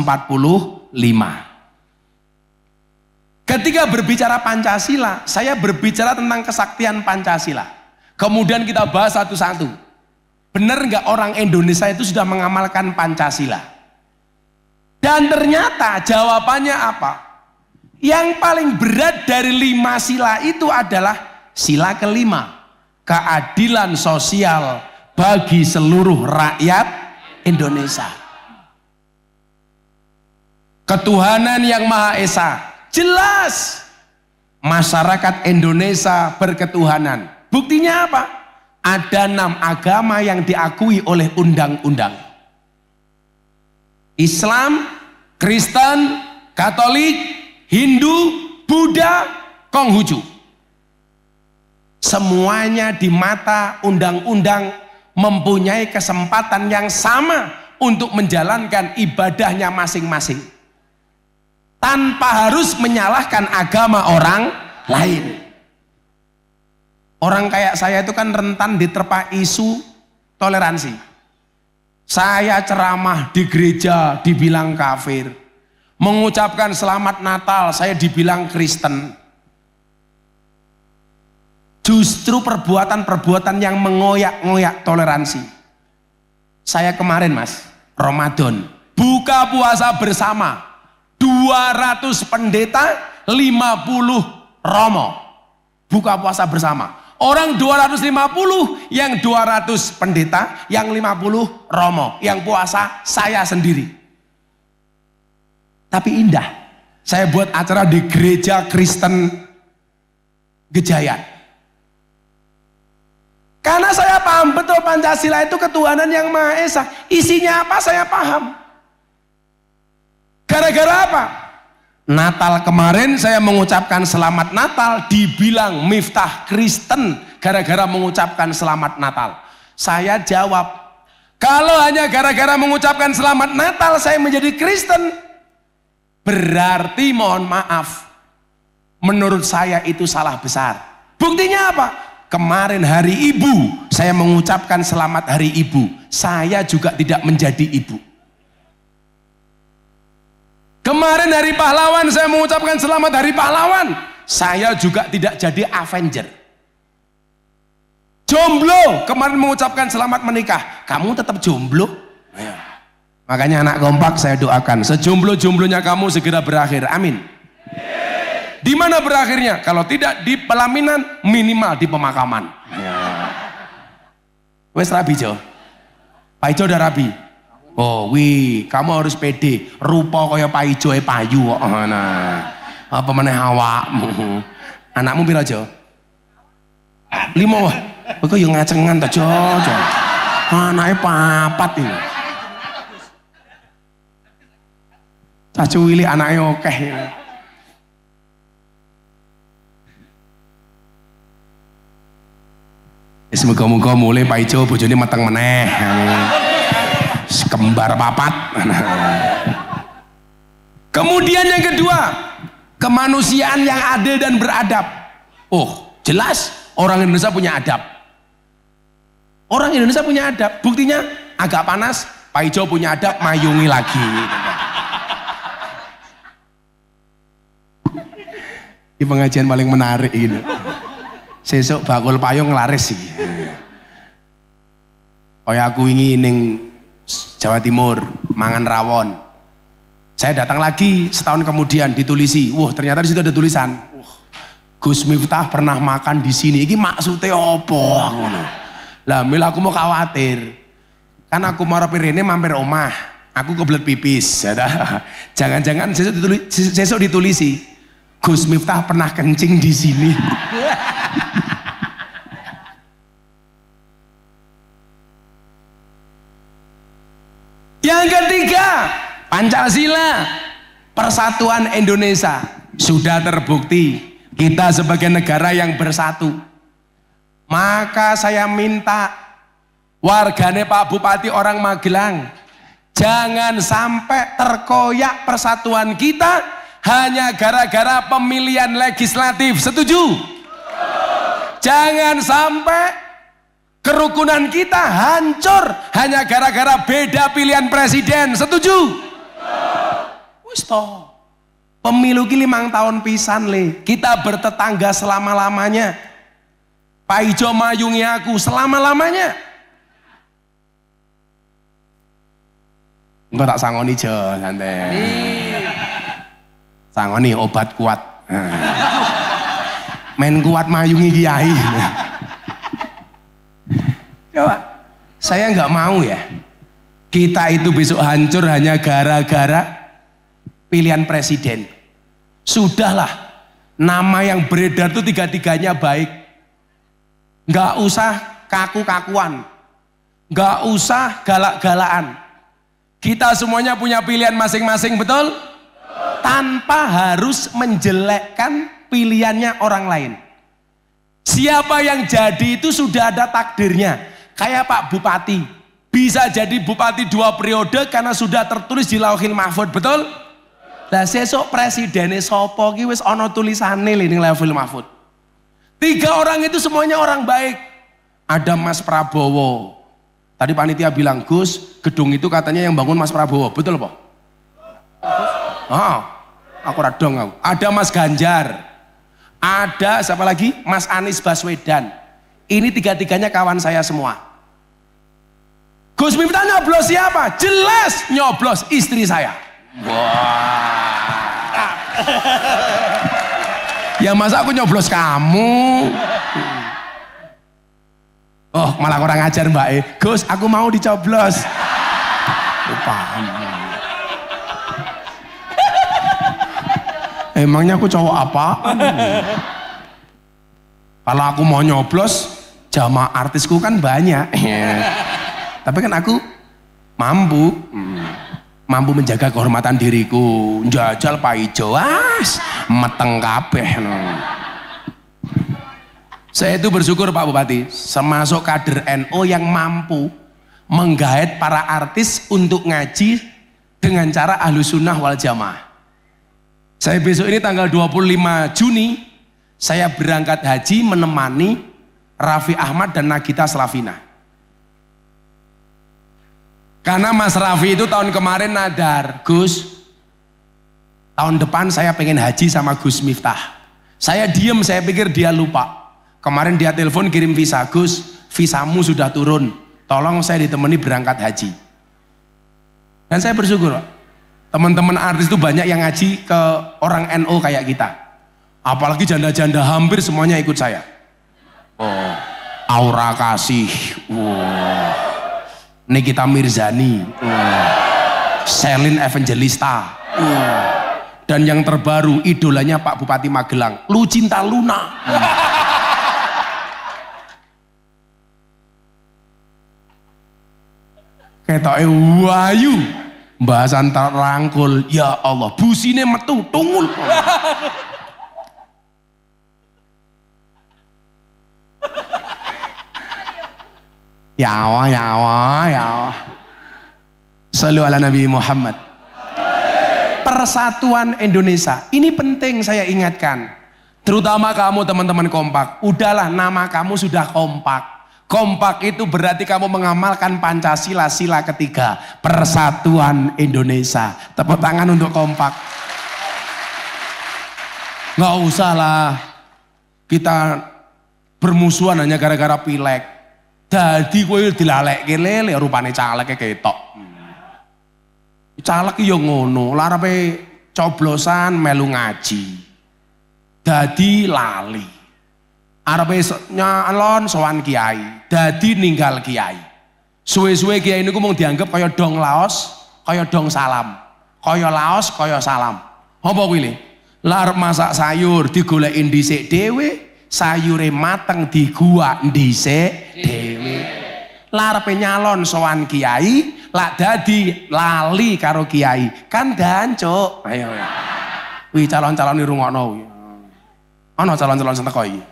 Ketika berbicara Pancasila, saya berbicara tentang kesaktian Pancasila. Kemudian kita bahas satu-satu. Benar nggak orang Indonesia itu sudah mengamalkan Pancasila? Dan ternyata jawabannya apa? Yang paling berat dari 5 sila itu adalah sila kelima, keadilan sosial bagi seluruh rakyat Indonesia. Ketuhanan yang Maha Esa, jelas masyarakat Indonesia berketuhanan. Buktinya apa? Ada 6 agama yang diakui oleh undang-undang. Islam, Kristen, Katolik, Hindu, Buddha, Konghucu. Semuanya di mata undang-undang mempunyai kesempatan yang sama untuk menjalankan ibadahnya masing-masing. Tanpa harus menyalahkan agama orang lain. Orang kayak saya itu kan rentan diterpa isu toleransi. Saya ceramah di gereja dibilang kafir. Mengucapkan selamat Natal saya dibilang Kristen. Justru perbuatan-perbuatan yang mengoyak-ngoyak toleransi. Saya kemarin Mas, Ramadan, buka puasa bersama 200 pendeta, 50 romo. Buka puasa bersama. Orang 250, yang 200 pendeta, yang 50 romo, yang puasa saya sendiri. Tapi indah. Saya buat acara di gereja Kristen Gejayan. Karena saya paham betul Pancasila itu ketuhanan yang Maha Esa. Isinya apa saya paham. Gara-gara apa? Natal kemarin saya mengucapkan selamat Natal, dibilang Miftah Kristen gara-gara mengucapkan selamat Natal. Saya jawab, kalau hanya gara-gara mengucapkan selamat Natal saya menjadi Kristen, berarti mohon maaf, menurut saya itu salah besar. Buktinya apa? Kemarin hari ibu saya mengucapkan selamat hari ibu, saya juga tidak menjadi ibu. Kemarin hari pahlawan saya mengucapkan selamat hari pahlawan, saya juga tidak jadi Avenger. Jomblo kemarin mengucapkan selamat menikah, kamu tetap jomblo. Makanya anak kompak saya doakan sejomblo-jomblonya kamu segera berakhir, amin. Di mana berakhirnya? Kalau tidak di pelaminan, minimal di pemakaman. Wes rabi Jo, Pak Ijo udah rabi. Oh wih, kamu harus pede. Rupa kaya Pak Ijo payu kok. Nah, apa meneh awakmu? Anakmu pira Jo? 5 wah. Kok yo ngacengan ta Jo? Anake 4 iki. Cacu wili anake akeh. Semoga-moga mulai Pak Ijo bojone meteng meneh. Kembar 4. Kemudian yang kedua, kemanusiaan yang adil dan beradab. Oh, jelas orang Indonesia punya adab. Orang Indonesia punya adab. Buktinya agak panas, Pak Ijo punya adab, mayungi lagi. Ini pengajian paling menarik ini. Sesuk bakul payung laris sih. Kayak aku ingin ning Jawa Timur, mangan rawon. Saya datang lagi setahun kemudian ditulisi, wah ternyata di situ ada tulisan, Gus Miftah pernah makan di sini. Ini maksudnya apa? Lah, mil aku mau khawatir, kan aku mau ini mampir omah, aku kebelet pipis. Jangan-jangan sesuk ditulisi, Gus Miftah pernah kencing di sini. Yang ketiga, Pancasila, Persatuan Indonesia. Sudah terbukti kita sebagai negara yang bersatu. Maka saya minta wargane Pak Bupati orang Magelang, jangan sampai terkoyak persatuan kita hanya gara-gara pemilihan legislatif. Setuju? Jangan sampai kerukunan kita hancur hanya gara-gara beda pilihan presiden. Setuju? Wis toh. Pemilu ki 5 tahun pisan le. Kita bertetangga selama-lamanya. Pak Ijo mayungi aku selama-lamanya. Enggak tak sangoni Jo, santai. Sangoni obat kuat. Main kuat mayungi kiai. Coba, saya nggak mau ya. Kita itu besok hancur hanya gara-gara pilihan presiden. Sudahlah, nama yang beredar itu tiga-tiganya baik. Nggak usah kaku-kakuan, nggak usah galak-galakan. Kita semuanya punya pilihan masing-masing, betul? Tanpa harus menjelekkan pilihannya orang lain. Siapa yang jadi itu sudah ada takdirnya. Kayak Pak Bupati, bisa jadi bupati 2 periode karena sudah tertulis di Lauhil Mahfud, betul? Lah sesuk presidennya sopo ki wis ana tulisane ning Lauhil Mahfud. 3 orang itu semuanya orang baik. Ada Mas Prabowo. Tadi panitia bilang, Gus, gedung itu katanya yang bangun Mas Prabowo, betul Pak? Aku radong aku. Ada Mas Ganjar. Ada siapa lagi? Mas Anies Baswedan. Ini 3-tiganya kawan saya semua. Gus Miftah nyoblos siapa? Jelas nyoblos istri saya. Wah. Ya masa aku nyoblos kamu? Oh malah kurang ajar Mbak E. Gus aku mau dicoblos. Paham. Emangnya aku cowok apa? Kalau aku mau nyoblos, jamaah artisku kan banyak. Tapi kan aku mampu menjaga kehormatan diriku. Jajal Pak Ijo, meteng kabeh. Saya itu bersyukur Pak Bupati, termasuk kader NU yang mampu menggait para artis untuk ngaji dengan cara Ahlus Sunnah wal Jamaah. Saya besok ini tanggal 25 Juni, saya berangkat haji menemani Raffi Ahmad dan Nagita Slavina. Karena Mas Raffi itu tahun kemarin nadar, Gus, tahun depan saya pengen haji sama Gus Miftah. Saya diem, saya pikir dia lupa. Kemarin dia telepon kirim visa, Gus, visamu sudah turun, tolong saya ditemani berangkat haji. Dan saya bersyukur, teman-teman artis itu banyak yang ngaji ke orang NU kayak kita. Apalagi janda-janda hampir semuanya ikut saya. Oh, Aura Kasih, Nikita Mirzani, Selin Evangelista, dan yang terbaru idolanya Pak Bupati Magelang, Lucinta Luna. Ketoke wayu, bahasan terangkul, ya Allah, busine metu tungul. Ya Allah, ya Allah, ya Allah. Shallu ala Nabi Muhammad. Persatuan Indonesia, ini penting saya ingatkan. Terutama kamu teman-teman kompak, udahlah nama kamu sudah kompak. Kompak itu berarti kamu mengamalkan Pancasila sila ketiga, Persatuan Indonesia. Tepuk tangan untuk kompak. Nggak usah lah kita bermusuhan hanya gara-gara pileg. Jadi kowe dilalek lele rupane caleg ketok. Caleg ya ngono, larepe coblosan melu ngaji. Dadi lali. Arepe nyalon sowan kiai, dadi ninggal kiai. Suwe-suwe kiai niku mung dianggap kaya dong laos, kaya dong salam. Kaya laos, kaya salam. Apa kuwi le? Lar masak sayur digoleki dhisik dhewe, sayure mateng diguwak dhisik dhewe. Larepe nyalon sowan kiai, lak dadi lali karo kiai. Kan dancuk. Ayo. Wih calon-calon nirungokno kuwi. Ana calon-calon sing teko iki.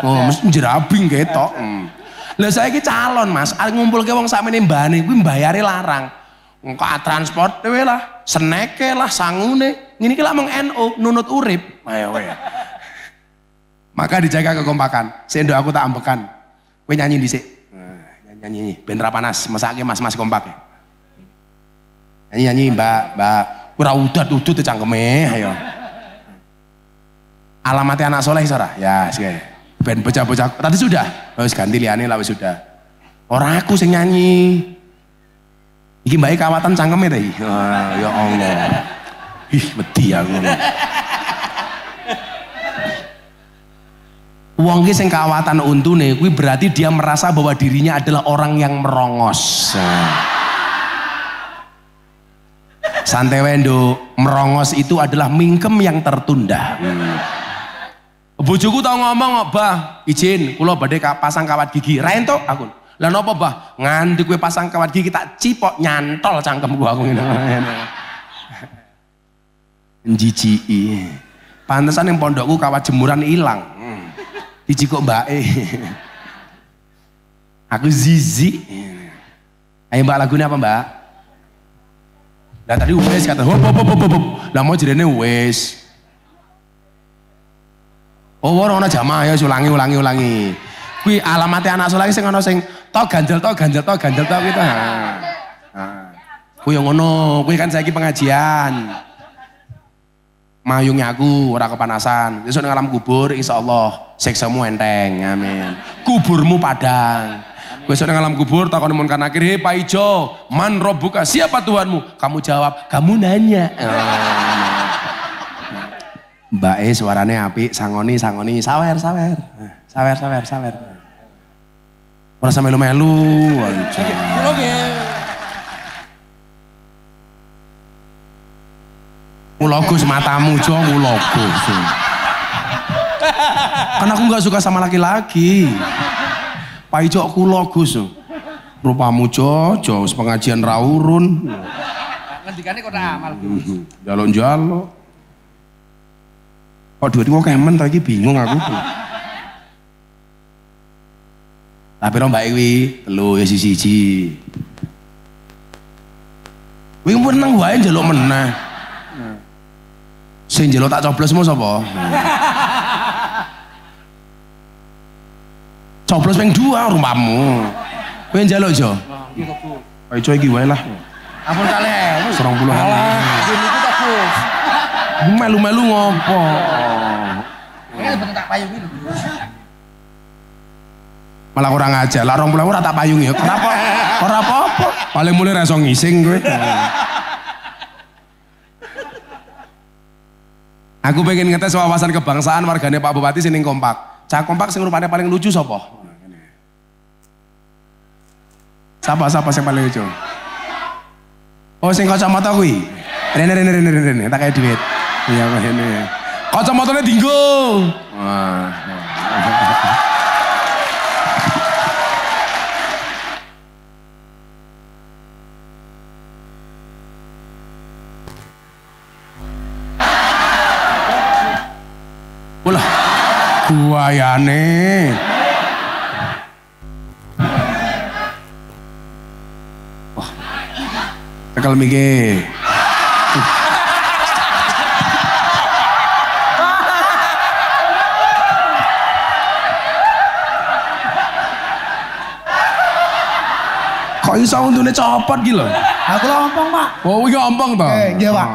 Oh, mesti jerabing ketok. Lah saiki calon Mas, arep ngumpulke wong sakmene mbane kuwi mbayare larang. Engko transport dhewe lah, seneke lah, sangune. Ngene iki lak mung NU nunut urip. Ayo kowe. Maka dijaga kekompakan. Sik nduk aku tak ambekan. Kowe nyanyi dhisik. Nyanyi ben ra panas, mesake mas-mas kompak. Nyanyi Mbak. Ora udat-udut cangkeme, ayo. Alamatnya anak soleh ora? Ya, sik. Ben bocah-bocah. Tadi sudah. Wis ganti liyane lah wis sudah. Ora aku sing nyanyi. Iki mbake kawatan cangkeme ta iki. Ya Allah. Ih, wedi aku. Wong ki sing kawatan untune kuwi berarti dia merasa bahwa dirinya adalah orang yang merongos. Santai wae nduk, merongos itu adalah mingkem yang tertunda. Bojoku tau ngomong, "Bah, izin kula badhe pasang kawat gigi." Ra entuk aku. Lah napa, Bah? Nganti kowe pasang kawat gigi tak cipok nyantol cangkemku aku ngene. Njijiki. Pantesan yang pondokku kawat jemuran ilang. Dijikok mbake. Aku zizi. Ayo Mbak, lagunya apa Mbak? Lah tadi wes kata hop. Lah mau jirene wes. Oh, ora jamaah ya ulangi. Kuwi alamatnya anak soleh sing ana sing tok ganjel tok gitu. Kuwi yang ngono, kuwi kan saiki pengajian. Mayungnya aku ora kepanasan. Besok nang alam kubur insyaallah siksamu enteng. Amin. Kuburmu padang. Besok nang alam kubur takon munkar nakir, "Hei Pak Ijo, man robbuka? Siapa Tuhanmu?" Kamu jawab, "Kamu nanya." Mbak suarane apik, sangoni, sawer. Ora sampe melu-melu. Ulogus matamu, Jo, ulogus. Karena aku nggak suka sama laki-laki. Pak Ijo aku ulogus. Rupamu Jo, pengajian raurun. Ngendikane kok ora amal. Jaluk-jaluk. Kok duit kok kemen lagi bingung aku. Tapi ro mbak Iwi, telu ya siji. Kuwi meneng wae njaluk meneh. Sing njaluk tak coblosmu sapa? Coblos ping 2 rumpamu. Kowe njaluk Jo? Iya kok, Bu. Ayo iki wae lah. Ampun kalih. 20.000. Niku tak, Bu. Melu-melu ngopo? Ini bener tak payungi lho. Malah kurang aja, lah 20.000 ora tak payungi. Kenapa? Ora apa-apa. Paling mulai ra iso ngising kowe. Aku pengen ngetes wawasan kebangsaan wargane Pak Bupati sing kompak. Cah kompak sing rupane paling lucu sapa? Siapa sing paling lucu? Oh sing kacamata kuwi. Rene tak kayak duit. Iya Pak ini. Kacamatanya dinggo. Ulah buayane. Wah. Tekel mikir. Kok iso untune copot iki lho. Aku lho ompong, Pak. Oh, iki ompong to. Nggih, Pak.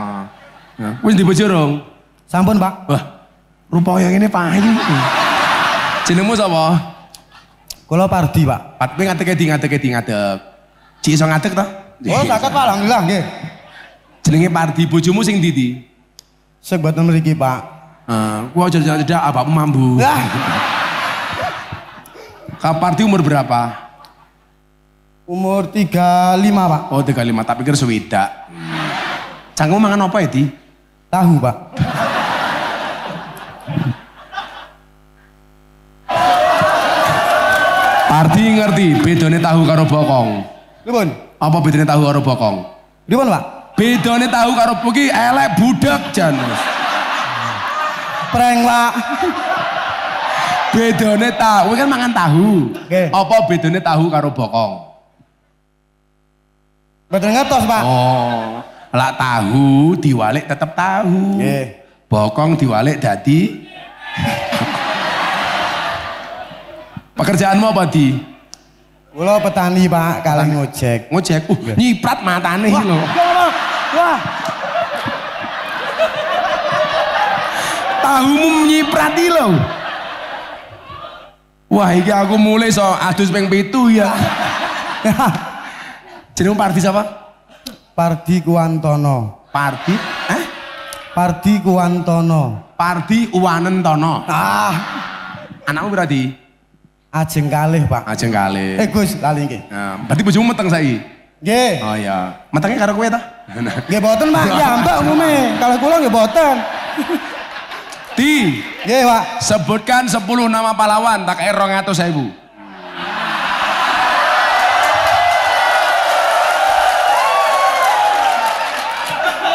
Wis di bojo rong? Sampun, Pak. Wah. Rupa yang ini payu. Jenengmu sapa? Kula Pardi, Pak. Kowe ngadeg. Ci iso ngadeg to? Oh, saged Pak, alhamdulillah nggih. Jenenge Pardi, bojomu sing ndi? Sing boten mriki, Pak. Ku aja cedak abakmu mambu. Kak Pardi umur berapa? Umur 35, Pak. Oh 35, tak pikir swidak. Cangkem mangan apa ya, Di? Tahu, Pak. Pardi ngerti bedone tahu karo bokong. Pripun? Apa bedone tahu karo bokong? Pripun, Pak? Bedone tahu karo iki elek budak jan. Prank, Pak. Bedone tahu kan mangan tahu. Nggih. Apa bedone tahu karo bokong? Boten ngertos, Pak. Oh, lak tahu diwalik tetep tahu. Nggih. Bokong diwalik dadi. Pekerjaanmu apa, Di? Kula petani, Pak, kali ngojek. Ngojek. Nyiprat matane iki lho. Wah. Tahumu nyiprati lho. Wah, iki aku mulai so adus ping 7 ya. Jenengmu Pardi siapa? Pardi Kuwantono. Pardi? Pardi Kuwantono. Pardi Uwanentono. Anakmu berarti? Ajeng kalih, Pak. Ajeng kalih. Gus, lali nggih. Nah, berarti bojomu meteng saiki? Nggih. Oh iya. Metengnya karo kowe ta? Nggih boten, Pak. Ya, Mbak umume. Kalau kula nggih boten. Di. Nggih, Pak. Sebutkan 10 nama pahlawan tak kaya 200.000.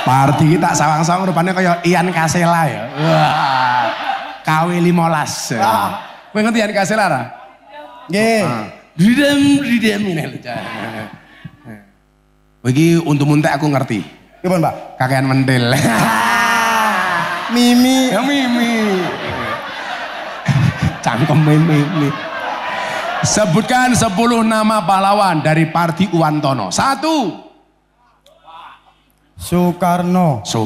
Pardi kita sawang-sawang rupanya kaya Ian Kasela ya. Wah. KW 15. Kowe ngerti Ian Kasela ra? Nggih. Didem ini lho. Iki untuk muntek aku ngerti. Pripun, Pak? Kakean mentil. Mimi. Ya Mimi. Cangkem Mimi. Sebutkan 10 nama pahlawan dari Pardi Uwantono. 1. Soekarno. 2.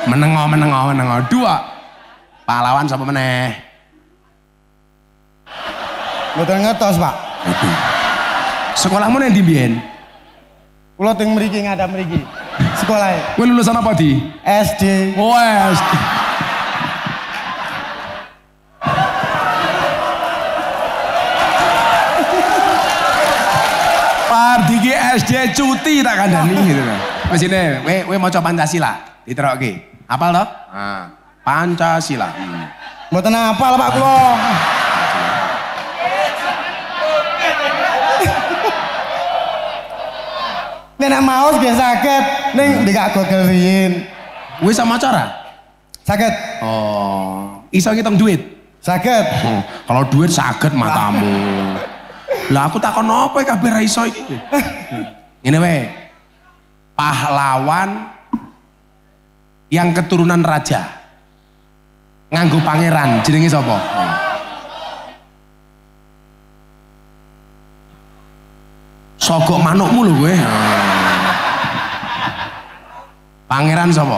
Menengo. 2. Pahlawan sapa meneh? Mboten ngertos, Pak. Sekolahmu nang ndi mbiyen? Kula teng mriki ngadap mriki. Sekolahe. Kowe lulusan apa, Di? SD. Oh, SD. Pardi ki SD cuti tak kandhani gitu kan. Wis ini, kowe maca Pancasila, diterokke. Hafal to? Nah, Pancasila. Mboten hafal, Pak, kula. Nek maos nggih saged ning ndek Google riyin. Wis sama cara? Saged. Oh, iso ngitung duit? Saged. Kalau duit saged matamu. Lah aku takon apa kabeh ra iso iki. Ngene wae. Pahlawan yang keturunan raja. Nganggo pangeran, jenenge sapa? Sogok manukmu lho kowe. Pangeran sapa?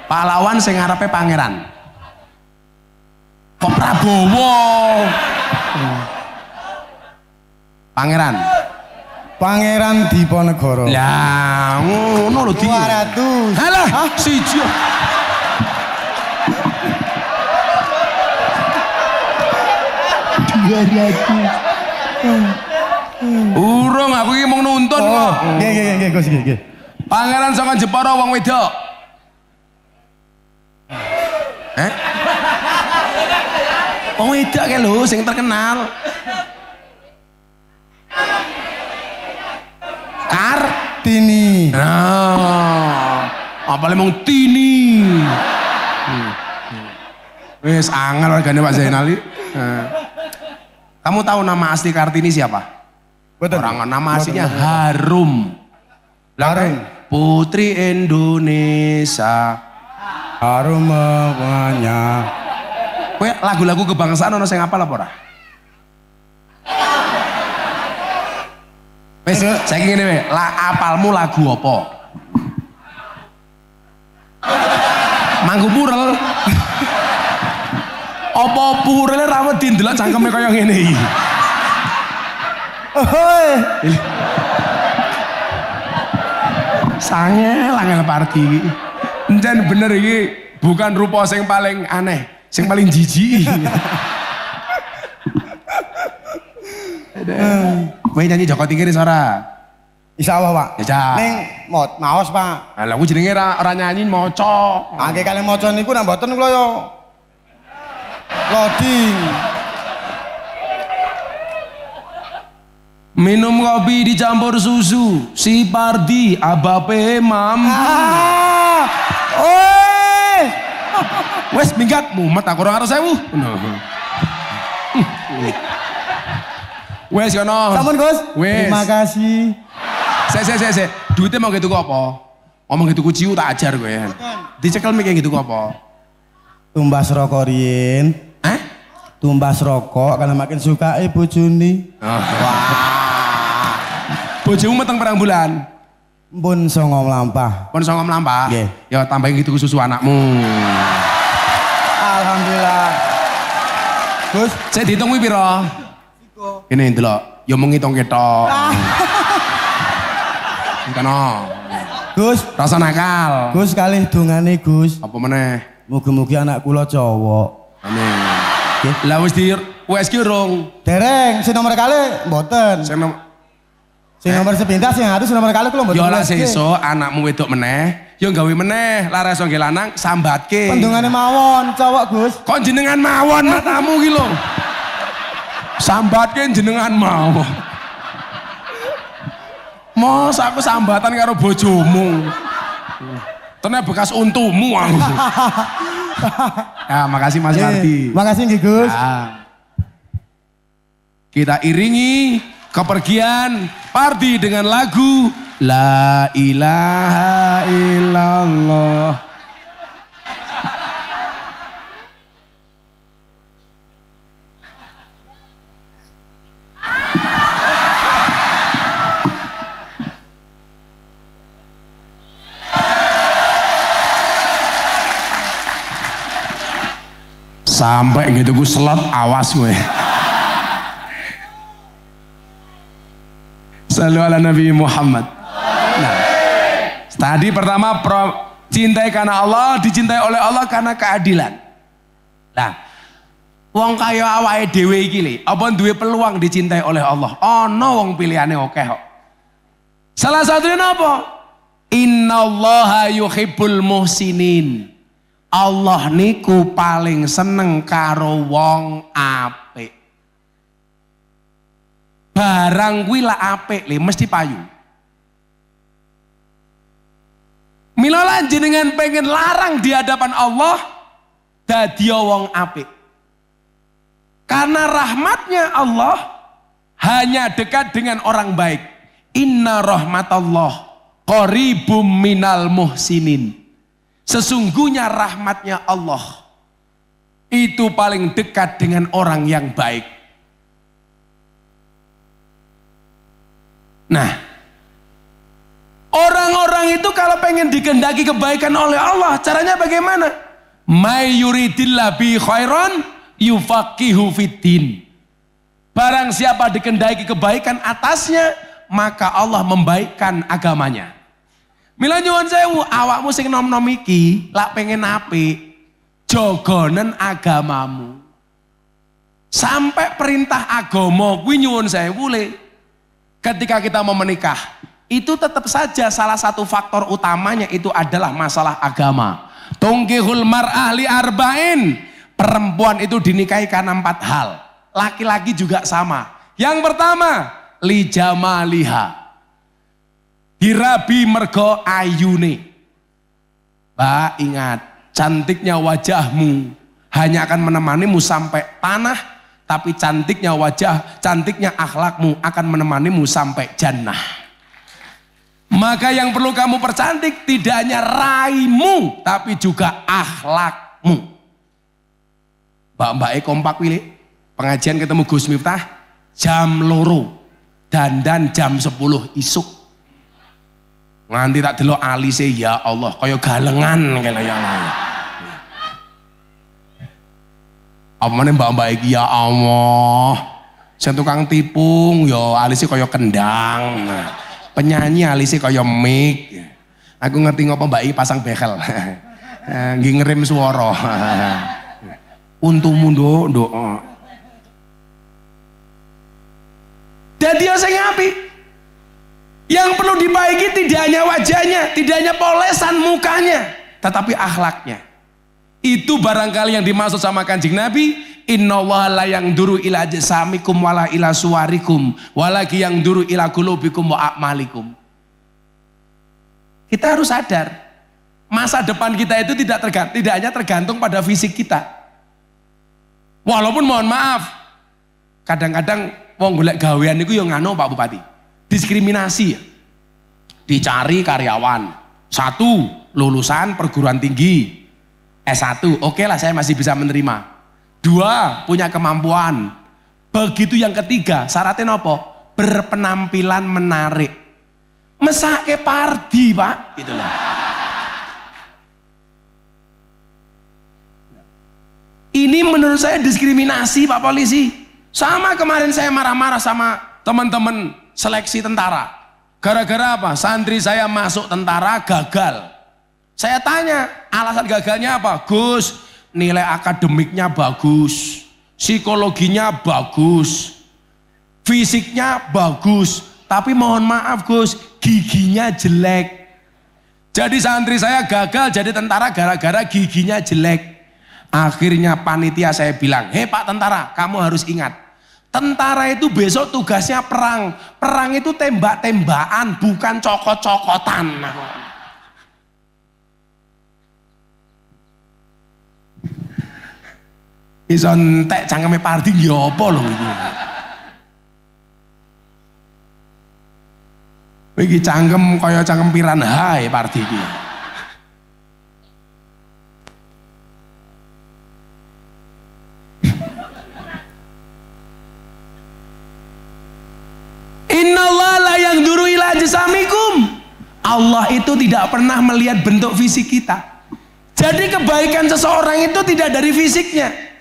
Pahlawan sing ngarepe pangeran. Kok Prabowo? Pangeran. Pangeran Diponegoro. Lah, ngono lho Di. 200. Halah, siji. Urung aku iki mau nuntun kok. Nggih, Gus, nggih. Pangeran saka Jepara wong wedok. Wong wedok kae lho sing terkenal. Kartini. Nah, apa lemong Tini. Wes angel regane Pak Zainal iki. Kamu tahu nama asli Kartini siapa? Betul. Orang nama aslinya Harum. Harum. Putri Indonesia. Harum namanya. Kowe lagu-lagu kebangsaan ono sing apal apa ora? Wes, saiki ngene wae, apalmu lagu apa? Manggu Purel. Apa purele ra wedi ndelok cangkeme kaya ngene iki? Ohoi. Angel Pardi. Encen bener iki bukan rupa sing paling aneh, sing paling jijik. Kowe nyanyi Joko Tingkir ora? Insyaallah, Pak. Ya. Ning maos, Pak. Lah aku jenenge ora nyanyi maca. Angge kali maca niku nang mboten kula yo. Loading. Minum kopi dicampur susu, si Pardi abape mampu. Wes minggat mumet aku 200.000. Wes kono. Sampun, Gus. Wes. Terima kasih. Sik. Duitnya mau gitu apa? Ngomong gitu ciu tak ajar kowe. Dicekel mikir gitu apa? Tumbas rokok riyen. Tumbas rokok karena makin suka bojone. Wah. Bojomu meteng perang bulan. Pun 9 mlampah. Pun 9 mlampah. Nggih. Ya tambahin gitu susu anakmu. Alhamdulillah. Gus, Saya dihitung kuwi pira? Ini ndelok, ya mung ngitung ketok. Kono. Gus, Rasa nakal. Gus kalih dongane Gus. Apa meneh? Mugi-mugi anak kula cowok. Amin. Nggih. Lah wis di USG urung. Dereng, sing nomor kalih mboten. Sing Sing nomor sepintas sing harus nomor kalih kula mboten. ya lah sesuk anakmu wedok meneh, ya gawe meneh, lara iso nggih lanang sambatke. Pendungane mawon cowok Gus. Kok jenengan mawon matamu ki lho. Sambatke jenengan mawon. Mos aku sambatan karo bojomu. Ternyata bekas untumu aku. Ya, makasih Mas Pardi. Makasih nggih Gus. Ya. Kita iringi kepergian Pardi dengan lagu La ilaha illallah. Sampai gitu gue selot, awas gue. Sallu ala Nabi Muhammad. Nah, tadi pertama cintai karena Allah, dicintai oleh Allah karena keadilan. Nah, wong kaya awake dhewe iki lho, apa duwe peluang dicintai oleh Allah? Ana wong pilihane akeh kok. Salah satunya napa? Innallaha yuhibbul muhsinin. Allah niku paling seneng karo wong apik. Barang kuwi lak apik le mesti payu. Mila lan jenengan pengen larang di hadapan Allah dadi wong apik. Karena rahmatnya Allah hanya dekat dengan orang baik. Inna rahmatallah qaribum minal muhsinin. Sesungguhnya rahmatnya Allah itu paling dekat dengan orang yang baik. Nah, orang-orang itu kalau pengen dikehendaki kebaikan oleh Allah, caranya bagaimana? May yuridillah bi khairan yufaqihu fiddin. Barang siapa dikehendaki kebaikan atasnya, maka Allah membaikkan agamanya. Mila nyuwun sewu, awakmu sing nom-nom iki lak pengen apik, jogonen agamamu. Sampai perintah agama kuwi nyuwun sewu le. Ketika kita mau menikah, itu tetap saja salah satu faktor utamanya itu adalah masalah agama. Tungkihul mar'ah li arba'in. Perempuan itu dinikahi karena 4 hal. Laki-laki juga sama. Yang pertama, li jamaliha. Dirabi mergo ayune. Mbak ingat, cantiknya wajahmu hanya akan menemanimu sampai tanah, tapi cantiknya wajah, cantiknya akhlakmu akan menemanimu sampai jannah. Maka yang perlu kamu percantik tidak hanya raimu, tapi juga akhlakmu. Mbak-mbak kompak pilih pengajian ketemu Gus Miftah jam 2 dandan jam 10 isuk. Nganti tak delok alise ya Allah kaya galengan kaya ya Allah. Apa meneh mbak-mbak iki ya Allah. Sing tukang tipung ya alise kaya kendang. Penyanyi alise kaya mic. Aku ngerti ngopo Mbak I pasang bekel. Nggih ngerem swara. Untumu nduk. Dadi sing apik. Yang perlu dibaiki tidak hanya wajahnya, tidak hanya polesan mukanya, tetapi akhlaknya. Itu barangkali yang dimaksud sama Kanjeng Nabi, innallaha la yangduru ila jasamikum wala ila suwarikum walaki yangduru ila qulubikum wa a'malikum. Kita harus sadar, masa depan kita itu tidak hanya tergantung pada fisik kita. Walaupun mohon maaf, kadang-kadang wong golek gawean niku yo ngano Pak Bupati. Diskriminasi ya. Dicari karyawan. 1, lulusan perguruan tinggi. S1, oke lah saya masih bisa menerima. 2, punya kemampuan. Begitu yang ketiga, syaratnya apa? Berpenampilan menarik. Mesake pardi Pak, gitu loh. Ini menurut saya diskriminasi Pak Polisi. Sama kemarin saya marah-marah sama teman-teman seleksi tentara. Gara-gara apa? Santri saya masuk tentara gagal. Saya tanya, alasan gagalnya apa? Gus, nilai akademiknya bagus, psikologinya bagus, fisiknya bagus, tapi mohon maaf Gus, giginya jelek. Jadi santri saya gagal jadi tentara gara-gara giginya jelek. Akhirnya panitia saya bilang, hei Pak tentara, kamu harus ingat, tentara itu besok tugasnya perang. Perang itu tembak-tembakan, bukan cokot-cokotan. Iso entek cangkeme pardi ya apa lho iki. Iki cangkem kaya cangkem piranha ya pardi iki. Innallaha la yangduru ila jasamikum. Allah itu tidak pernah melihat bentuk fisik kita. Jadi kebaikan seseorang itu tidak dari fisiknya.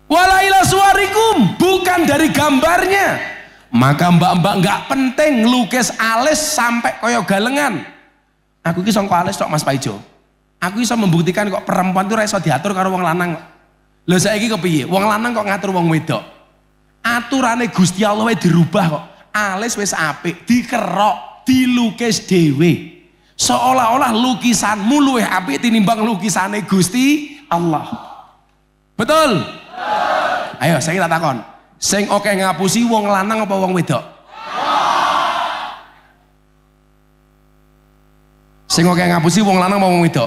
Wala ila suwarikum, bukan dari gambarnya. Maka mbak-mbak nggak penting lukis alis sampai koyo galengan. Aku ki sangka alis tok Mas Paijo. Aku bisa membuktikan kok perempuan itu ra iso diatur karo wong lanang. Lho saiki kepiye? Wong lanang kok ngatur wong wedok? Aturane Gusti Allah wae dirubah kok. Alis wis apik, dikerok, dilukis dhewe. Seolah-olah lukisanmu luwih apik tinimbang lukisane Gusti Allah. Betul? Ayo saya tak takon, sing oke ngapusi wong lanang apa wong wedok? Sing oke ngapusi wong lanang apa wong wedok?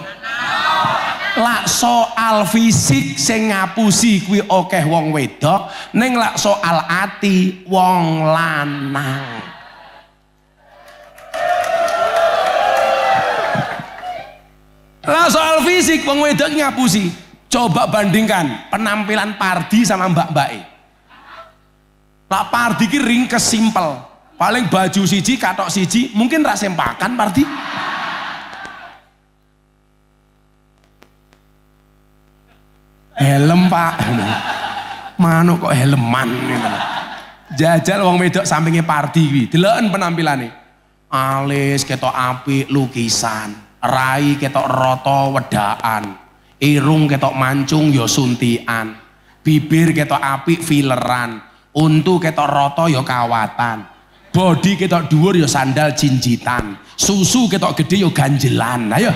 Lak soal fisik sing ngapusi kuwi oke wong wedok, ning lak soal ati wong lanang. Lak soal fisik wong wedok ngapusi. Coba bandingkan penampilan Pardi sama mbak-mbak. Lah Pardi ki ringkes simpel. Paling baju siji, katok siji, mungkin ra sempakan Pardi. Helm Pak. Manuk kok helman. Jajal wong wedok sampinge Pardi kuwi. Deleken penampilane. Alis ketok apik lukisan, rai ketok rata wedaan. Irung ketok mancung ya suntian, bibir ketok apik fileran, untu ketok roto ya kawatan, body ketok dhuwur ya sandal jinjitan, susu ketok gede ya ganjelan. Ayo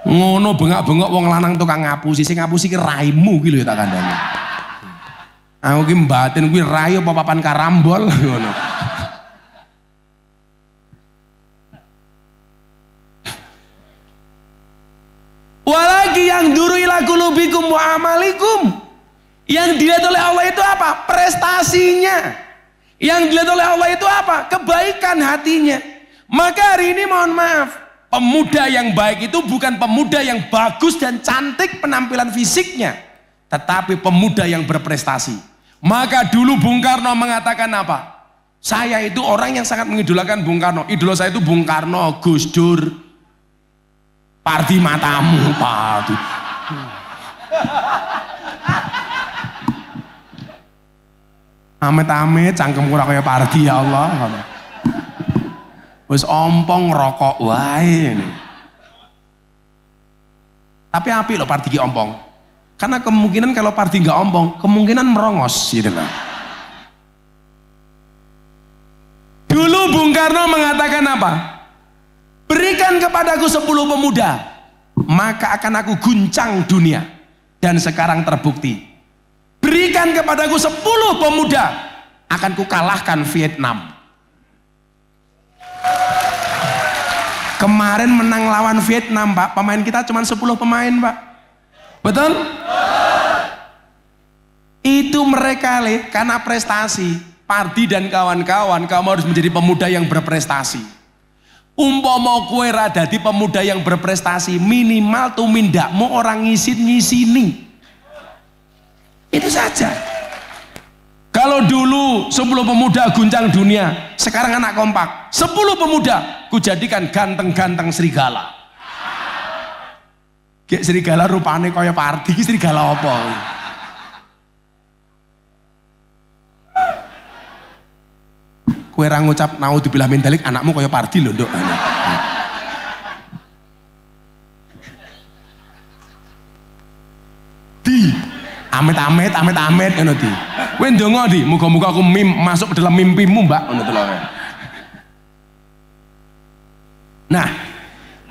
ngono bengak-bengok wong lanang tukang ngapusi, sing ngapusi ki raimu ki lho tak kandhani. Aku ki mbatin kuwi rai apa papan karambol ngono. Walaki yang duru ila qulubikum wa amalikum. Yang dilihat oleh Allah itu apa? Prestasinya. Yang dilihat oleh Allah itu apa? Kebaikan hatinya. Maka hari ini mohon maaf, pemuda yang baik itu bukan pemuda yang bagus dan cantik penampilan fisiknya, tetapi pemuda yang berprestasi. Maka dulu Bung Karno mengatakan apa? Saya itu orang yang sangat mengidolakan Bung Karno. Idola saya itu Bung Karno, Gus Dur. Pardi matamu, Pardi. Amit-amit cangkem kurang kaya Pardi ya Allah. Wis ompong rokok wae. Tapi apik loh Pardi ompong. Karena kemungkinan kalau Pardi nggak ompong, kemungkinan merongos gitu loh. Dulu Bung Karno mengatakan apa? Berikan kepadaku 10 pemuda, maka akan aku guncang dunia. Dan sekarang terbukti. Berikan kepadaku 10 pemuda, akan kukalahkan Vietnam. Kemarin menang lawan Vietnam, Pak. Pemain kita cuma 10 pemain, Pak. Betul? Itu mereka karena prestasi. Pardi dan kawan-kawan, kamu harus menjadi pemuda yang berprestasi. Umpama kowe ra dadi pemuda yang berprestasi, minimal tumindakmu orang ngisin-ngisini. Itu saja. Kalau dulu 10 pemuda guncang dunia, sekarang anak kompak. 10 pemuda kujadikan ganteng-ganteng serigala. Kayak serigala rupane kaya Pardi, serigala apa? Kowe ra ngucap naudzubillah min dzalik, anakmu kaya Pardi lho, Nduk. Amit-amit ngono di. Kowe ndonga di, muga-muga aku masuk ke dalam mimpimu, Mbak, ngono to lho. Nah,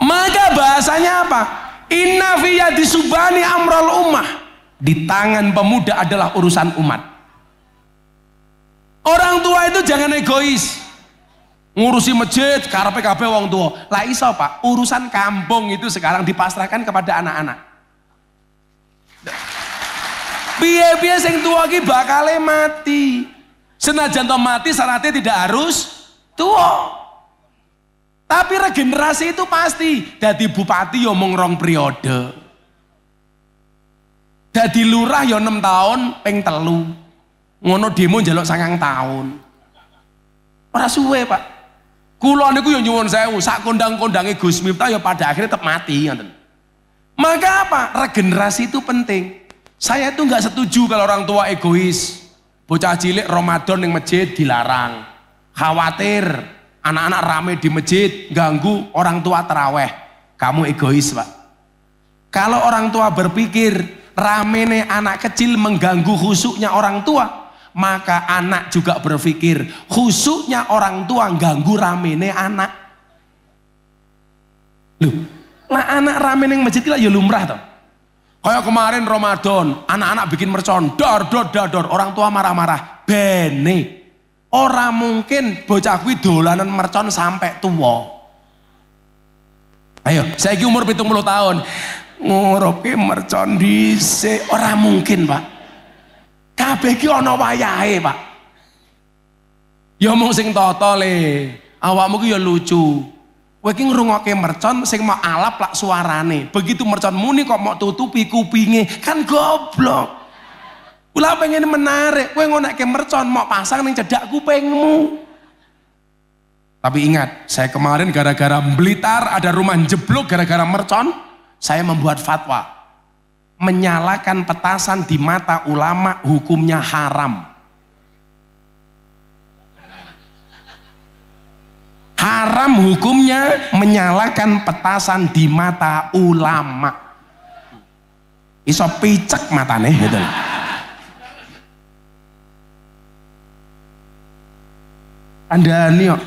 maka bahasanya apa? Inna fi yadi subani amrul ummah. Di tangan pemuda adalah urusan umat. Orang tua itu jangan egois. Ngurusi masjid, karepe kabeh wong tua. Lah iso, Pak, urusan kampung itu sekarang dipasrahkan kepada anak-anak. Piye-piye sing tua ki bakale mati. Senajan to mati syaratnya tidak harus tua. Tapi regenerasi itu pasti. Dadi bupati ya mung 2 periode. Dadi lurah ya 6 tahun ping 3. Ngono demo njaluk 9 tahun. Ora suwe, Pak. Kula niku ya nyuwun sewu, sak kondang-kondange Gus Miftah ya pada akhirnya tetap mati ngoten. Maka apa? Regenerasi itu penting. Saya itu nggak setuju kalau orang tua egois. Bocah cilik Ramadan yang masjid dilarang. Khawatir anak-anak rame di masjid ganggu orang tua taraweh. Kamu egois, Pak. Kalau orang tua berpikir ramene anak kecil mengganggu khusyuknya orang tua, maka anak juga berpikir khusyuknya orang tua ganggu ramene anak. Loh, lah anak ramene yang masjid lah ya lumrah toh. Kayak kemarin Ramadan, anak-anak bikin mercon, dor, orang tua marah-marah. Bene, orang mungkin bocah kuwi dolanan mercon sampai tua. Ayo, saya umur 70 tahun, ngurupi mercon dhisik, ora mungkin, Pak. Kabeh ki ana wayahe, Pak. Ya mung sing tata le, awakmu ki ya lucu. Kowe iki ngrungokke mercon sing mau alap lak suarane. Begitu mercon muni kok mau tutupi kupinge, kan goblok. Kula pengen menarik, kowe ngonekke mercon mau pasang ning cedak kupingmu. Tapi ingat, saya kemarin gara-gara Blitar ada rumah jeblok gara-gara mercon, saya membuat fatwa. Menyalakan petasan di mata ulama hukumnya haram. Haram hukumnya menyalakan petasan di mata ulama. Iso picek matane gitu. Andani kok.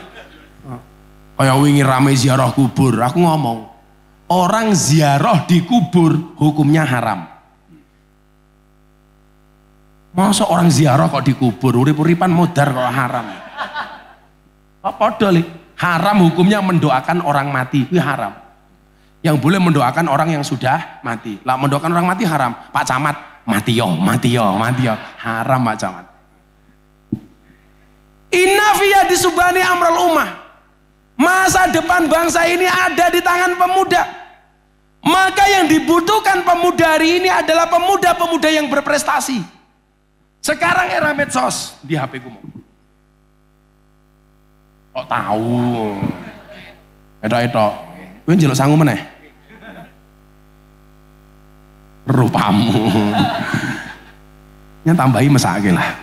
Kayak wingi rame ziarah kubur, aku ngomong, orang ziarah di kubur hukumnya haram. Masa orang ziarah kok di kubur, urip-uripan modar kok haram. Apa doli? Haram hukumnya mendoakan orang mati, itu haram. Yang boleh mendoakan orang yang sudah mati. Lah mendoakan orang mati haram. Pak Camat, mati yo. Haram Pak Camat. Inna fiyya disubani amrul ummah. Masa depan bangsa ini ada di tangan pemuda. Maka yang dibutuhkan pemuda hari ini adalah pemuda-pemuda yang berprestasi. Sekarang era medsos di HP ku. Kok tahu? Etok. Kowe njaluk sangu meneh. Rupamu. Nya tambahi mesake lah.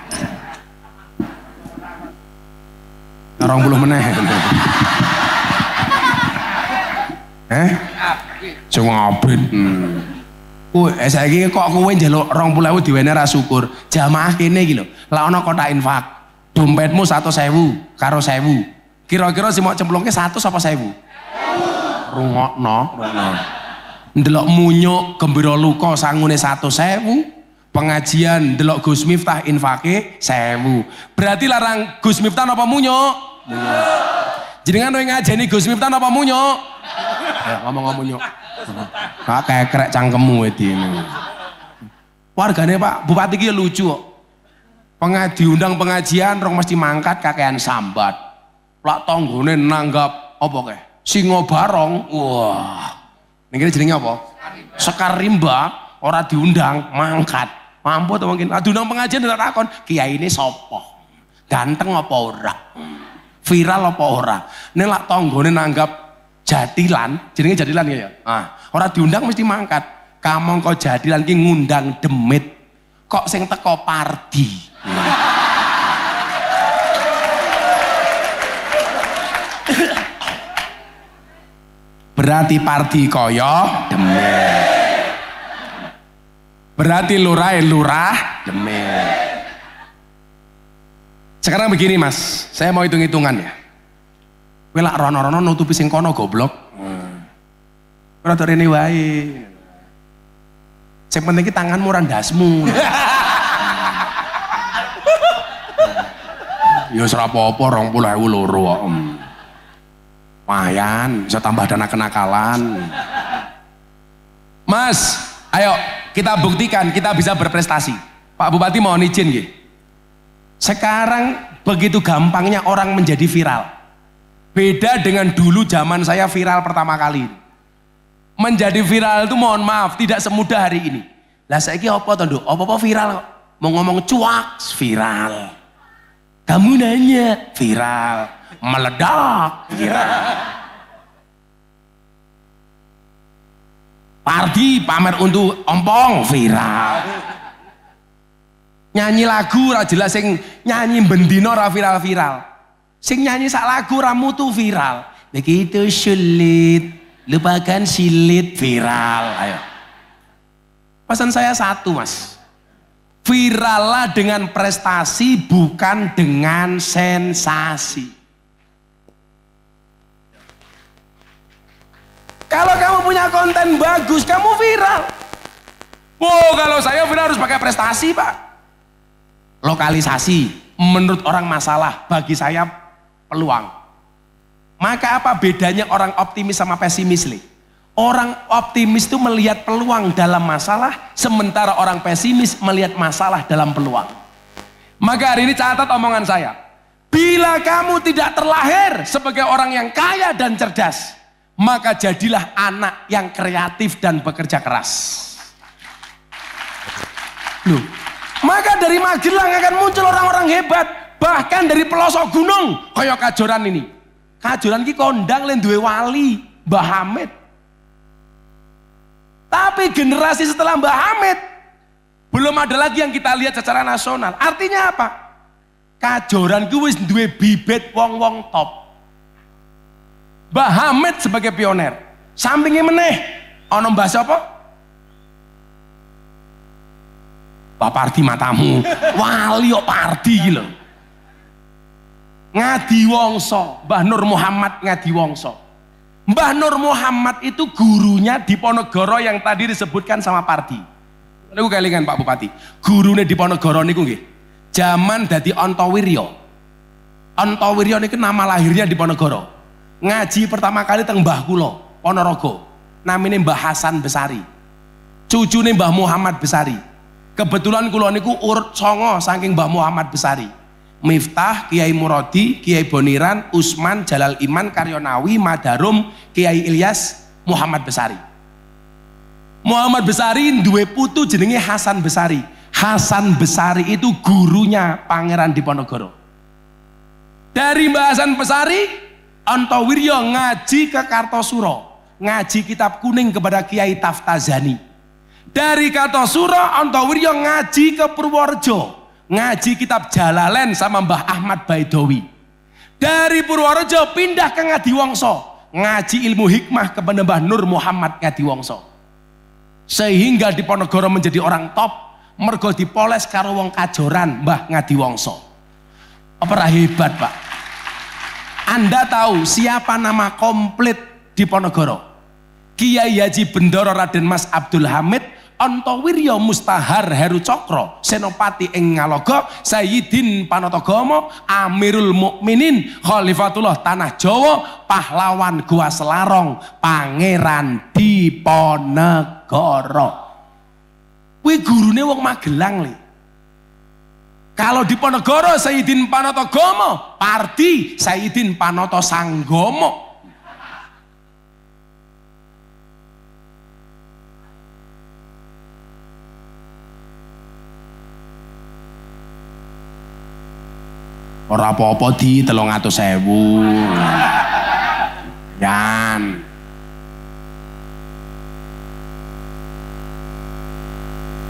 20 meneh. Sing abrit. Saiki kok kowe njaluk 20.000 diwene ra syukur. Jamaah kene iki lho. Lah ana kotak infak. Dompetmu 100.000 karo 1.000. Kira-kira sing mau cemplungke 100 apa 1.000? Rungokno. Ndelok munyuk gembira luka sangune 100.000. Pengajian delok Gus Miftah infake 1.000. Berarti larang Gus Miftah napa munyuk? Jenengan kowe ngajeni Gus Miftah napa munyuk? Ngomong munyuk. Kak kekrek cangkemmu iki. Wargane Pak Bupati iki lucu kok. Diundang pengajian rong mesti mangkat kakean sambat. Lak tanggane nanggap apa kae? Singo barong. Wah. Niki jenenge apa? Sekar rimba, ora diundang mangkat. Mampu atau mungkin diundang pengajian ndak takon, kiai ini sapa? Ganteng apa ora? Viral apa ora? Nek lak tanggane nanggap jadilan, jenenge jadilan ya. Ora diundang mesti mangkat. Kamangka jadilan ki ngundang demit. Kok sing teko Pardi. Berarti Pardi kaya demit. Berarti lurah demit. Sekarang begini Mas, saya mau hitung-hitungan ya. Kowe lak rono-rono nutupi sing kono goblok. Rada rene wae. Sing penting ki tanganmu ora ndasmu. Ya ora apa-apa 20.000 loro kok. Lumayan, bisa tambah dana kenakalan. Mas, ayo kita buktikan kita bisa berprestasi. Pak Bupati mohon izin nggih. Sekarang begitu gampangnya orang menjadi viral. Beda dengan dulu zaman saya viral pertama kali. Menjadi viral itu mohon maaf tidak semudah hari ini. Lah saiki apa to, Nduk? Apa-apa viral kok. Mau ngomong cuak viral. Kamu nanya viral, meledak viral. Pardi pamer untuk ompong viral. Nyanyi lagu ora jelas sing nyanyi bendino ora viral-viral. Sing nyanyi sak lagu ora mutu viral. Begitu sulit, lupakan silit viral. Ayo. Pesan saya satu Mas. Virallah dengan prestasi bukan dengan sensasi. Kalau kamu punya konten bagus, kamu viral. Wow, kalau saya viral harus pakai prestasi, Pak. Lokalisasi, menurut orang masalah, bagi saya peluang. Maka apa bedanya orang optimis sama pesimis, Li? Orang optimis itu melihat peluang dalam masalah, sementara orang pesimis melihat masalah dalam peluang. Maka hari ini catat omongan saya. Bila kamu tidak terlahir sebagai orang yang kaya dan cerdas, maka jadilah anak yang kreatif dan bekerja keras. Loh, maka dari Magelang akan muncul orang-orang hebat, bahkan dari pelosok gunung kayak Kajoran ini. Kajoran ki kondang len duwe wali, Mbah Hamid. Tapi generasi setelah Mbah Hamid belum ada lagi yang kita lihat secara nasional. Artinya apa? Kajoran ki wis duwe bibit wong-wong top. Mbah Hamid sebagai pioner. Sampingnya meneh ana Mbah sapa? Pak Pardi matamu. Wali kok Pardi iki lho. Ngadiwangsa, Mbah Nur Muhammad Ngadiwangsa. Mbah Nur Muhammad itu gurunya di Ponegoro yang tadi disebutkan sama Pardi. Niku kelingan Pak Bupati. Gurune di Ponegoro niku nggih. Zaman dadi Antawirya. Antawirya niku nama lahirnya di Ponegoro. Ngaji pertama kali teng Mbah kula, Ponorogo. Namine Mbah Hasan Besari. Cucune Mbah Muhammad Besari. Kebetulan kula niku urut 9 saking Mbah Muhammad Besari. Miftah, Kiai Muradi, Kiai Boniran, Usman, Jalal Iman, Karyonawi, Madarum, Kiai Ilyas, Muhammad Besari. Muhammad Besari duwe putu jenenge Hasan Besari. Hasan Besari itu gurunya Pangeran Diponegoro. Dari Mbah Hasan Besari, Antawirya ngaji ke Kartosuro, ngaji kitab kuning kepada Kiai Taftazani. Dari Kartosuro, Antawirya ngaji ke Purworejo, ngaji kitab Jalalain sama Mbah Ahmad Baidowi. Dari Purworejo pindah ke Ngadiwangsa, ngaji ilmu hikmah kepada Mbah Nur Muhammad Ngadiwongso. Sehingga Diponegoro menjadi orang top mergo dipoles karo wong Kajoran Mbah Ngadiwongso. Apa hebat, Pak? Anda tahu siapa nama komplit Diponegoro? Kiai Haji Bendoro Raden Mas Abdul Hamid Antowiryo Mustahar Heru Cokro Senopati ing Ngalogo Sayyidin Panatagomo Amirul Mukminin Khalifatullah Tanah Jawa pahlawan Gua Selarong Pangeran Diponegoro. Kuwi gurune wong Magelang li. Kalau Diponegoro Sayyidin Panatagomo, Pardi Sayyidin Panoto Sanggomo. Ora apa-apa di 300.000. Yan.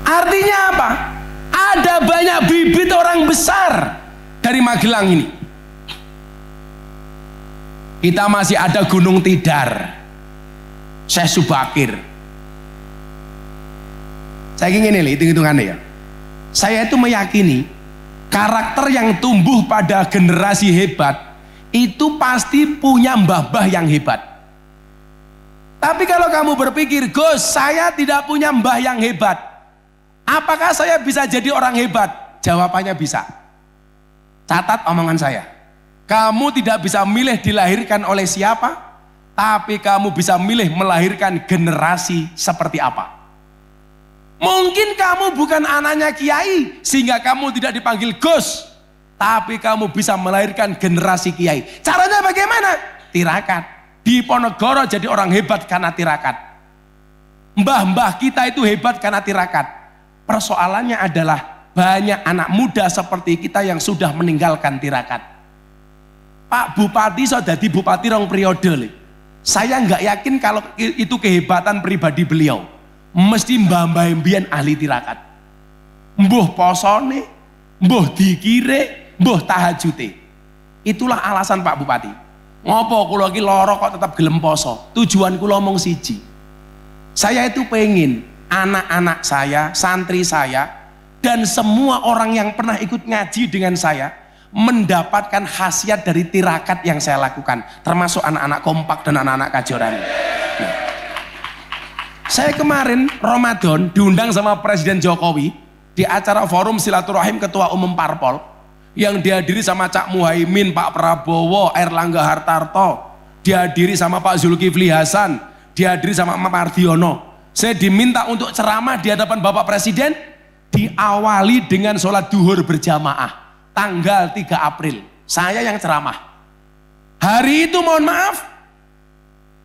Artinya apa? Ada banyak bibit orang besar dari Magelang ini. Kita masih ada Gunung Tidar, Syekh Subakir. Saya ingin ini hitung-hitungannya ya. Saya itu meyakini karakter yang tumbuh pada generasi hebat itu pasti punya mbah-mbah yang hebat. Tapi kalau kamu berpikir, Gus, saya tidak punya mbah yang hebat, apakah saya bisa jadi orang hebat? Jawabannya bisa. Catat omongan saya. Kamu tidak bisa milih dilahirkan oleh siapa, tapi kamu bisa milih melahirkan generasi seperti apa. Mungkin kamu bukan anaknya kiai sehingga kamu tidak dipanggil Gus, tapi kamu bisa melahirkan generasi kiai. Caranya bagaimana? Tirakat. Diponegoro jadi orang hebat karena tirakat. Mbah-mbah kita itu hebat karena tirakat. Persoalannya adalah banyak anak muda seperti kita yang sudah meninggalkan tirakat. Pak Bupati sudah jadi bupati rong periode. Saya nggak yakin kalau itu kehebatan pribadi beliau. Mesti mbah-mbah mbiyen ahli tirakat. Mbuh posone, mbuh dikire, mbuh tahajute. Itulah alasan Pak Bupati. Ngopo kula iki lara kok tetap gelem poso? Tujuan kula mung siji. Saya itu pengen anak-anak saya, santri saya, dan semua orang yang pernah ikut ngaji dengan saya mendapatkan khasiat dari tirakat yang saya lakukan, termasuk anak-anak kompak dan anak-anak kajoran. Saya kemarin Ramadan diundang sama Presiden Jokowi di acara forum silaturahim Ketua Umum Parpol yang dihadiri sama Cak Muhaimin, Pak Prabowo, Erlangga Hartarto, dihadiri sama Pak Zulkifli Hasan, dihadiri sama Pak Mardiono. Saya diminta untuk ceramah di hadapan Bapak Presiden, diawali dengan sholat duhur berjamaah tanggal 3 April. Saya yang ceramah. Hari itu mohon maaf,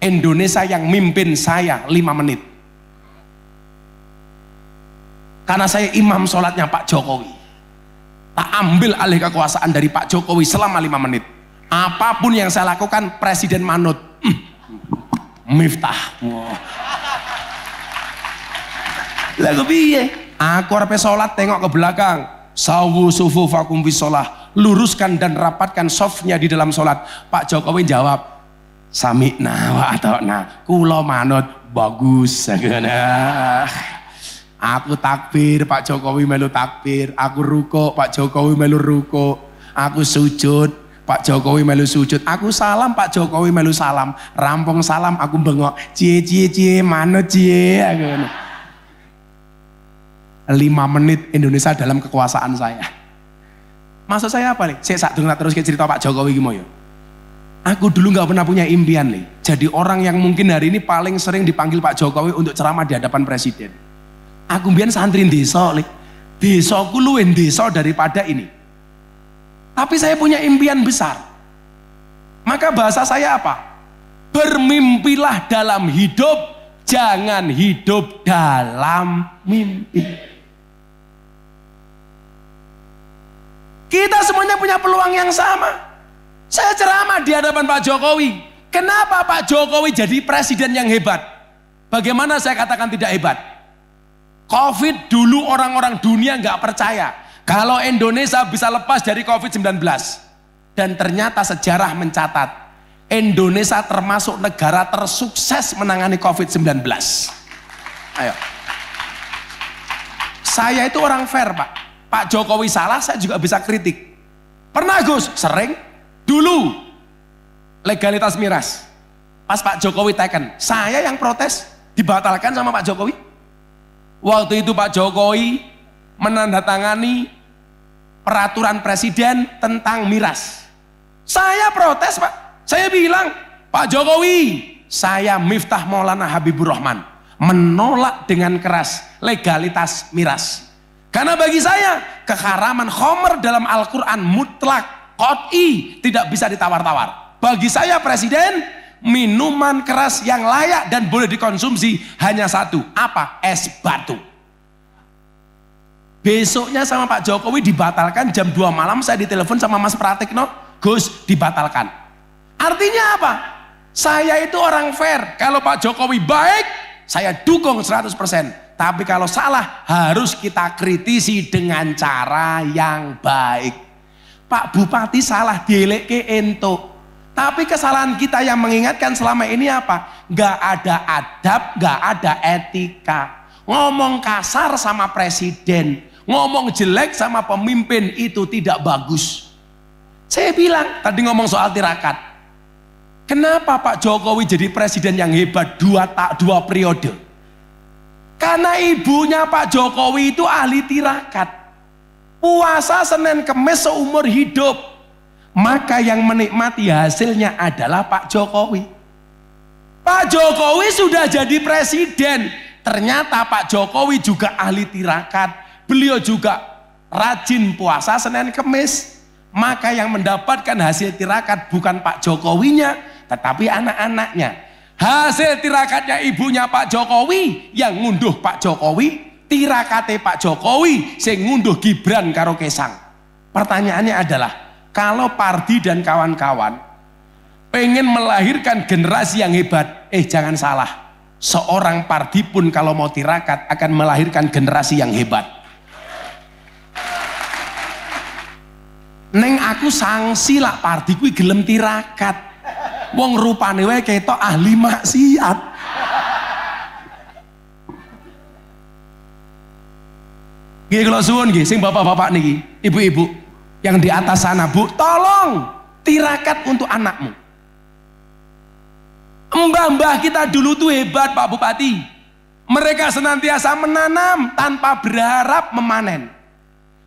Indonesia yang mimpin saya 5 menit. Karena saya imam sholatnya Pak Jokowi. Tak ambil alih kekuasaan dari Pak Jokowi selama 5 menit. Apapun yang saya lakukan, Presiden manut. Miftah. Lagu piye? Aku arepe sholat tengok ke belakang. Sawu sufu fakum bisolah. Luruskan dan rapatkan softnya di dalam sholat. Pak Jokowi jawab, sami'na wa ata'na. Kula manut. Bagus. Aku takbir, Pak Jokowi melu takbir. Aku ruko, Pak Jokowi melu ruko. Aku sujud, Pak Jokowi melu sujud. Aku salam, Pak Jokowi melu salam. Rampung salam, aku bengok. Cie, manut cie. 5 menit Indonesia dalam kekuasaan saya. Maksud saya apa nih? Saya sak dengar terus cerita Pak Jokowi gimana? Aku dulu nggak pernah punya impian nih. Jadi orang yang mungkin hari ini paling sering dipanggil Pak Jokowi untuk ceramah di hadapan Presiden. Aku mbiyen santri desa, desaku luwih desa daripada ini. Tapi saya punya impian besar. Maka bahasa saya apa? Bermimpilah dalam hidup, jangan hidup dalam mimpi. Kita semuanya punya peluang yang sama. Saya ceramah di hadapan Pak Jokowi. Kenapa Pak Jokowi jadi presiden yang hebat? Bagaimana saya katakan tidak hebat? Covid dulu orang-orang dunia nggak percaya kalau Indonesia bisa lepas dari COVID-19. Dan ternyata sejarah mencatat Indonesia termasuk negara tersukses menangani COVID-19. Ayo. Saya itu orang fair, Pak. Pak Jokowi salah, saya juga bisa kritik. Pernah Gus? Sering. Dulu legalitas miras. Pas Pak Jokowi teken, saya yang protes, dibatalkan sama Pak Jokowi. Waktu itu Pak Jokowi menandatangani peraturan presiden tentang miras. Saya protes, Pak. Saya bilang, Pak Jokowi, saya Miftah Maulana Habibur Rahman, menolak dengan keras legalitas miras. Karena bagi saya, keharaman khamr dalam Al-Quran mutlak, qat'i, tidak bisa ditawar-tawar. Bagi saya presiden, minuman keras yang layak dan boleh dikonsumsi hanya satu. Apa? Es batu. Besoknya sama Pak Jokowi dibatalkan, jam 2 malam saya ditelepon sama Mas Pratikno, Gus, dibatalkan. Artinya apa? Saya itu orang fair. Kalau Pak Jokowi baik, saya dukung 100%. Tapi kalau salah, harus kita kritisi dengan cara yang baik. Pak Bupati salah, dieleke ento. Tapi kesalahan kita yang mengingatkan selama ini apa? Gak ada adab, gak ada etika. Ngomong kasar sama presiden, ngomong jelek sama pemimpin itu tidak bagus. Saya bilang, tadi ngomong soal tirakat. Kenapa Pak Jokowi jadi presiden yang hebat dua periode? Karena ibunya Pak Jokowi itu ahli tirakat. Puasa Senin Kemis seumur hidup. Maka yang menikmati hasilnya adalah Pak Jokowi. Pak Jokowi sudah jadi presiden. Ternyata Pak Jokowi juga ahli tirakat. Beliau juga rajin puasa Senin Kemis. Maka yang mendapatkan hasil tirakat bukan Pak Jokowinya, tetapi anak-anaknya. Hasil tirakatnya ibunya Pak Jokowi yang ngunduh Pak Jokowi, tirakate Pak Jokowi sing ngunduh Gibran karo Kesang. Pertanyaannya adalah, kalau Pardi dan kawan-kawan pengen melahirkan generasi yang hebat, jangan salah, seorang Pardi pun kalau mau tirakat akan melahirkan generasi yang hebat. Neng aku sanksi lah Pardi kuwi gelem tirakat. Wong rupane wae ketok ahli maksiat. Nggih kula suwun nggih sing bapak-bapak niki, ibu-ibu yang di atas sana, Bu, tolong tirakat untuk anakmu. Mbah-mbah kita dulu tuh hebat Pak Bupati. Mereka senantiasa menanam tanpa berharap memanen.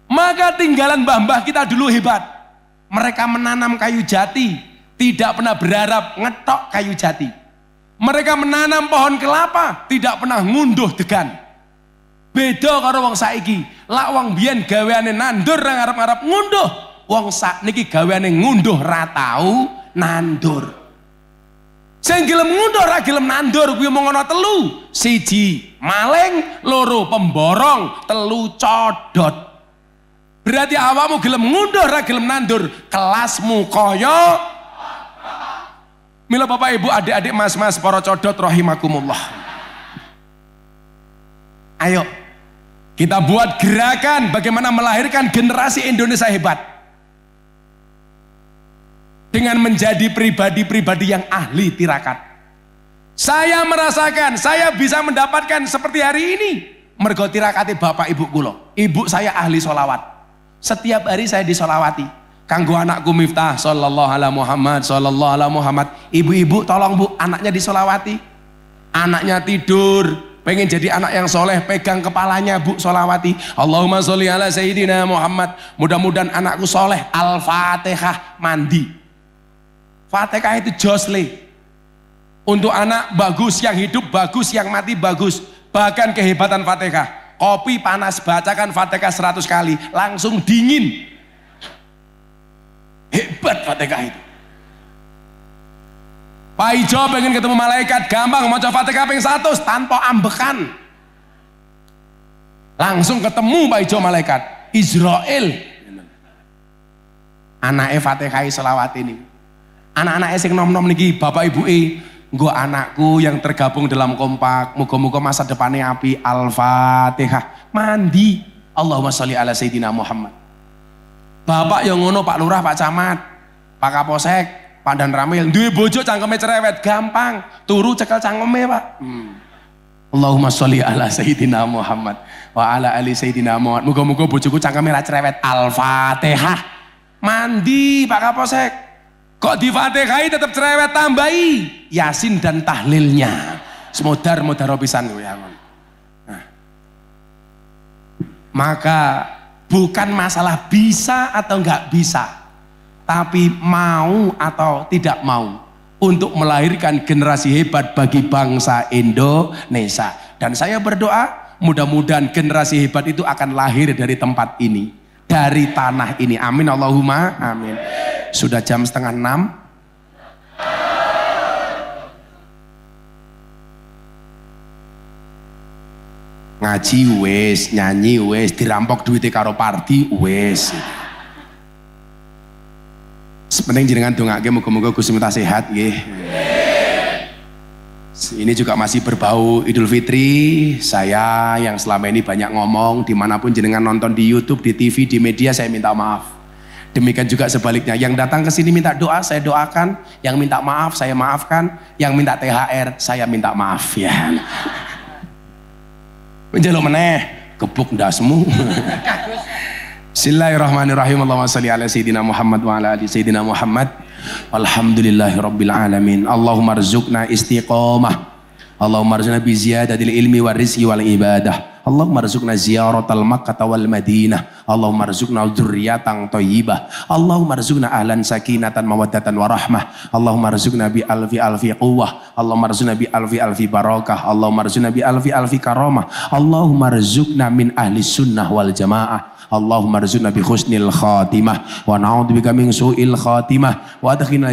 Maka tinggalan mbah-mbah kita dulu hebat. Mereka menanam kayu jati, tidak pernah berharap ngetok kayu jati. Mereka menanam pohon kelapa, tidak pernah ngunduh degan. Beda karo wong saiki. Lak wong biyen gaweane nandur nang arep-arep ngunduh. Wong sakniki gaweane ngunduh ra tau nandur. Sing gelem ngunduh ra gelem nandur kuwi mung ana telu. Siji maling, loro pemborong, telu codot. Berarti awakmu gelem ngunduh ra gelem nandur, kelasmu kaya. Mila Bapak Ibu, adik-adik, mas-mas, para codot rahimakumullah. Ayo kita buat gerakan bagaimana melahirkan generasi Indonesia hebat dengan menjadi pribadi-pribadi yang ahli tirakat. Saya merasakan saya bisa mendapatkan seperti hari ini mergo tirakate bapak ibu kula. Ibu saya ahli sholawat. Setiap hari saya disolawati. Kanggo anakku Miftah sallallahu ala Muhammad sallallahu ala Muhammad. Ibu-ibu tolong Bu, anaknya disolawati. Anaknya tidur pengen jadi anak yang soleh, pegang kepalanya Bu, solawati. Allahumma sholli ala Sayyidina Muhammad. Mudah-mudahan anakku soleh. Al-Fatihah, mandi. Fatihah itu josle. Untuk anak bagus, yang hidup bagus, yang mati bagus. Bahkan kehebatan Fatihah. Kopi panas, bacakan Fatihah 100 kali, langsung dingin. Hebat Fatihah itu. Pak Ijo pengen ketemu malaikat, gampang, mau coba Fatihah ping 100 tanpa ambekan. Langsung ketemu Pak Ijo malaikat. Israel. Anaknya Fatihah selawat ini. Anak-anaknya sing nom-nom niki, bapak ibu nggo anakku yang tergabung dalam kompak, muga-muga masa depannya api. Al-Fatihah, mandi. Allahumma sholli ala Sayyidina Muhammad. Bapak yang ngono, Pak Lurah, Pak Camat, Pak Kapolsek, Pandan Ramil duwe bojo cangkeme cerewet gampang, turu cekel cangkeme Pak. Allahumma sholli ala sayyidina Muhammad wa ala ali sayyidina Muhammad. Muga-muga bojoku cangkeme ra cerewet. Al-Fatihah. Mandi Pak Kapolsek. Kok di Fatihai tetap cerewet, tambahi Yasin dan tahlilnya. Semodar pisan kowe angon. Nah. Maka bukan masalah bisa atau enggak bisa, tapi mau atau tidak mau untuk melahirkan generasi hebat bagi bangsa Indonesia. Dan saya berdoa mudah-mudahan generasi hebat itu akan lahir dari tempat ini, dari tanah ini. Amin Allahumma amin. Sudah jam 5:30. Ngaji wes, nyanyi wes, dirampok duitnya karo party wes. Sepenting jenengan dongake muga-muga Gusti minta sehat nggih. Ini juga masih berbau Idul Fitri. Saya yang selama ini banyak ngomong, dimanapun jenengan nonton di YouTube, di TV, di media, saya minta maaf. Demikian juga sebaliknya, yang datang ke sini minta doa, saya doakan. Yang minta maaf, saya maafkan. Yang minta THR, saya minta maaf ya. Menjeluk meneh, gebuk ndasmu. Bismillahirrahmanirrahim. Allahumma sholli ala sayyidina Muhammad wa ala ali sayyidina Muhammad. Walhamdulillahirabbil alamin. Allahumma rzuqna istiqamah. Allahumma rzuqna bi ziyadatil ilmi war rizqi wal ibadah. Allahumma rzuqna ziyaratal Makkah wal Madinah. Allahumma rzuqna dzurriyyatan thayyibah. Allahumma rzuqna ahlan sakinatan mawaddatan warahmah. Allahumma rzuqna bi alfi quwwah. Allahumma rzuqna bi alfi barakah. Allahumma rzuqna bi alfi karamah. Allahumma rzuqna min ahli sunnah wal jamaah. Allahumma rzuqna bi husnil khatimah wa na'udzubika min su'il khatimah wa adkhilna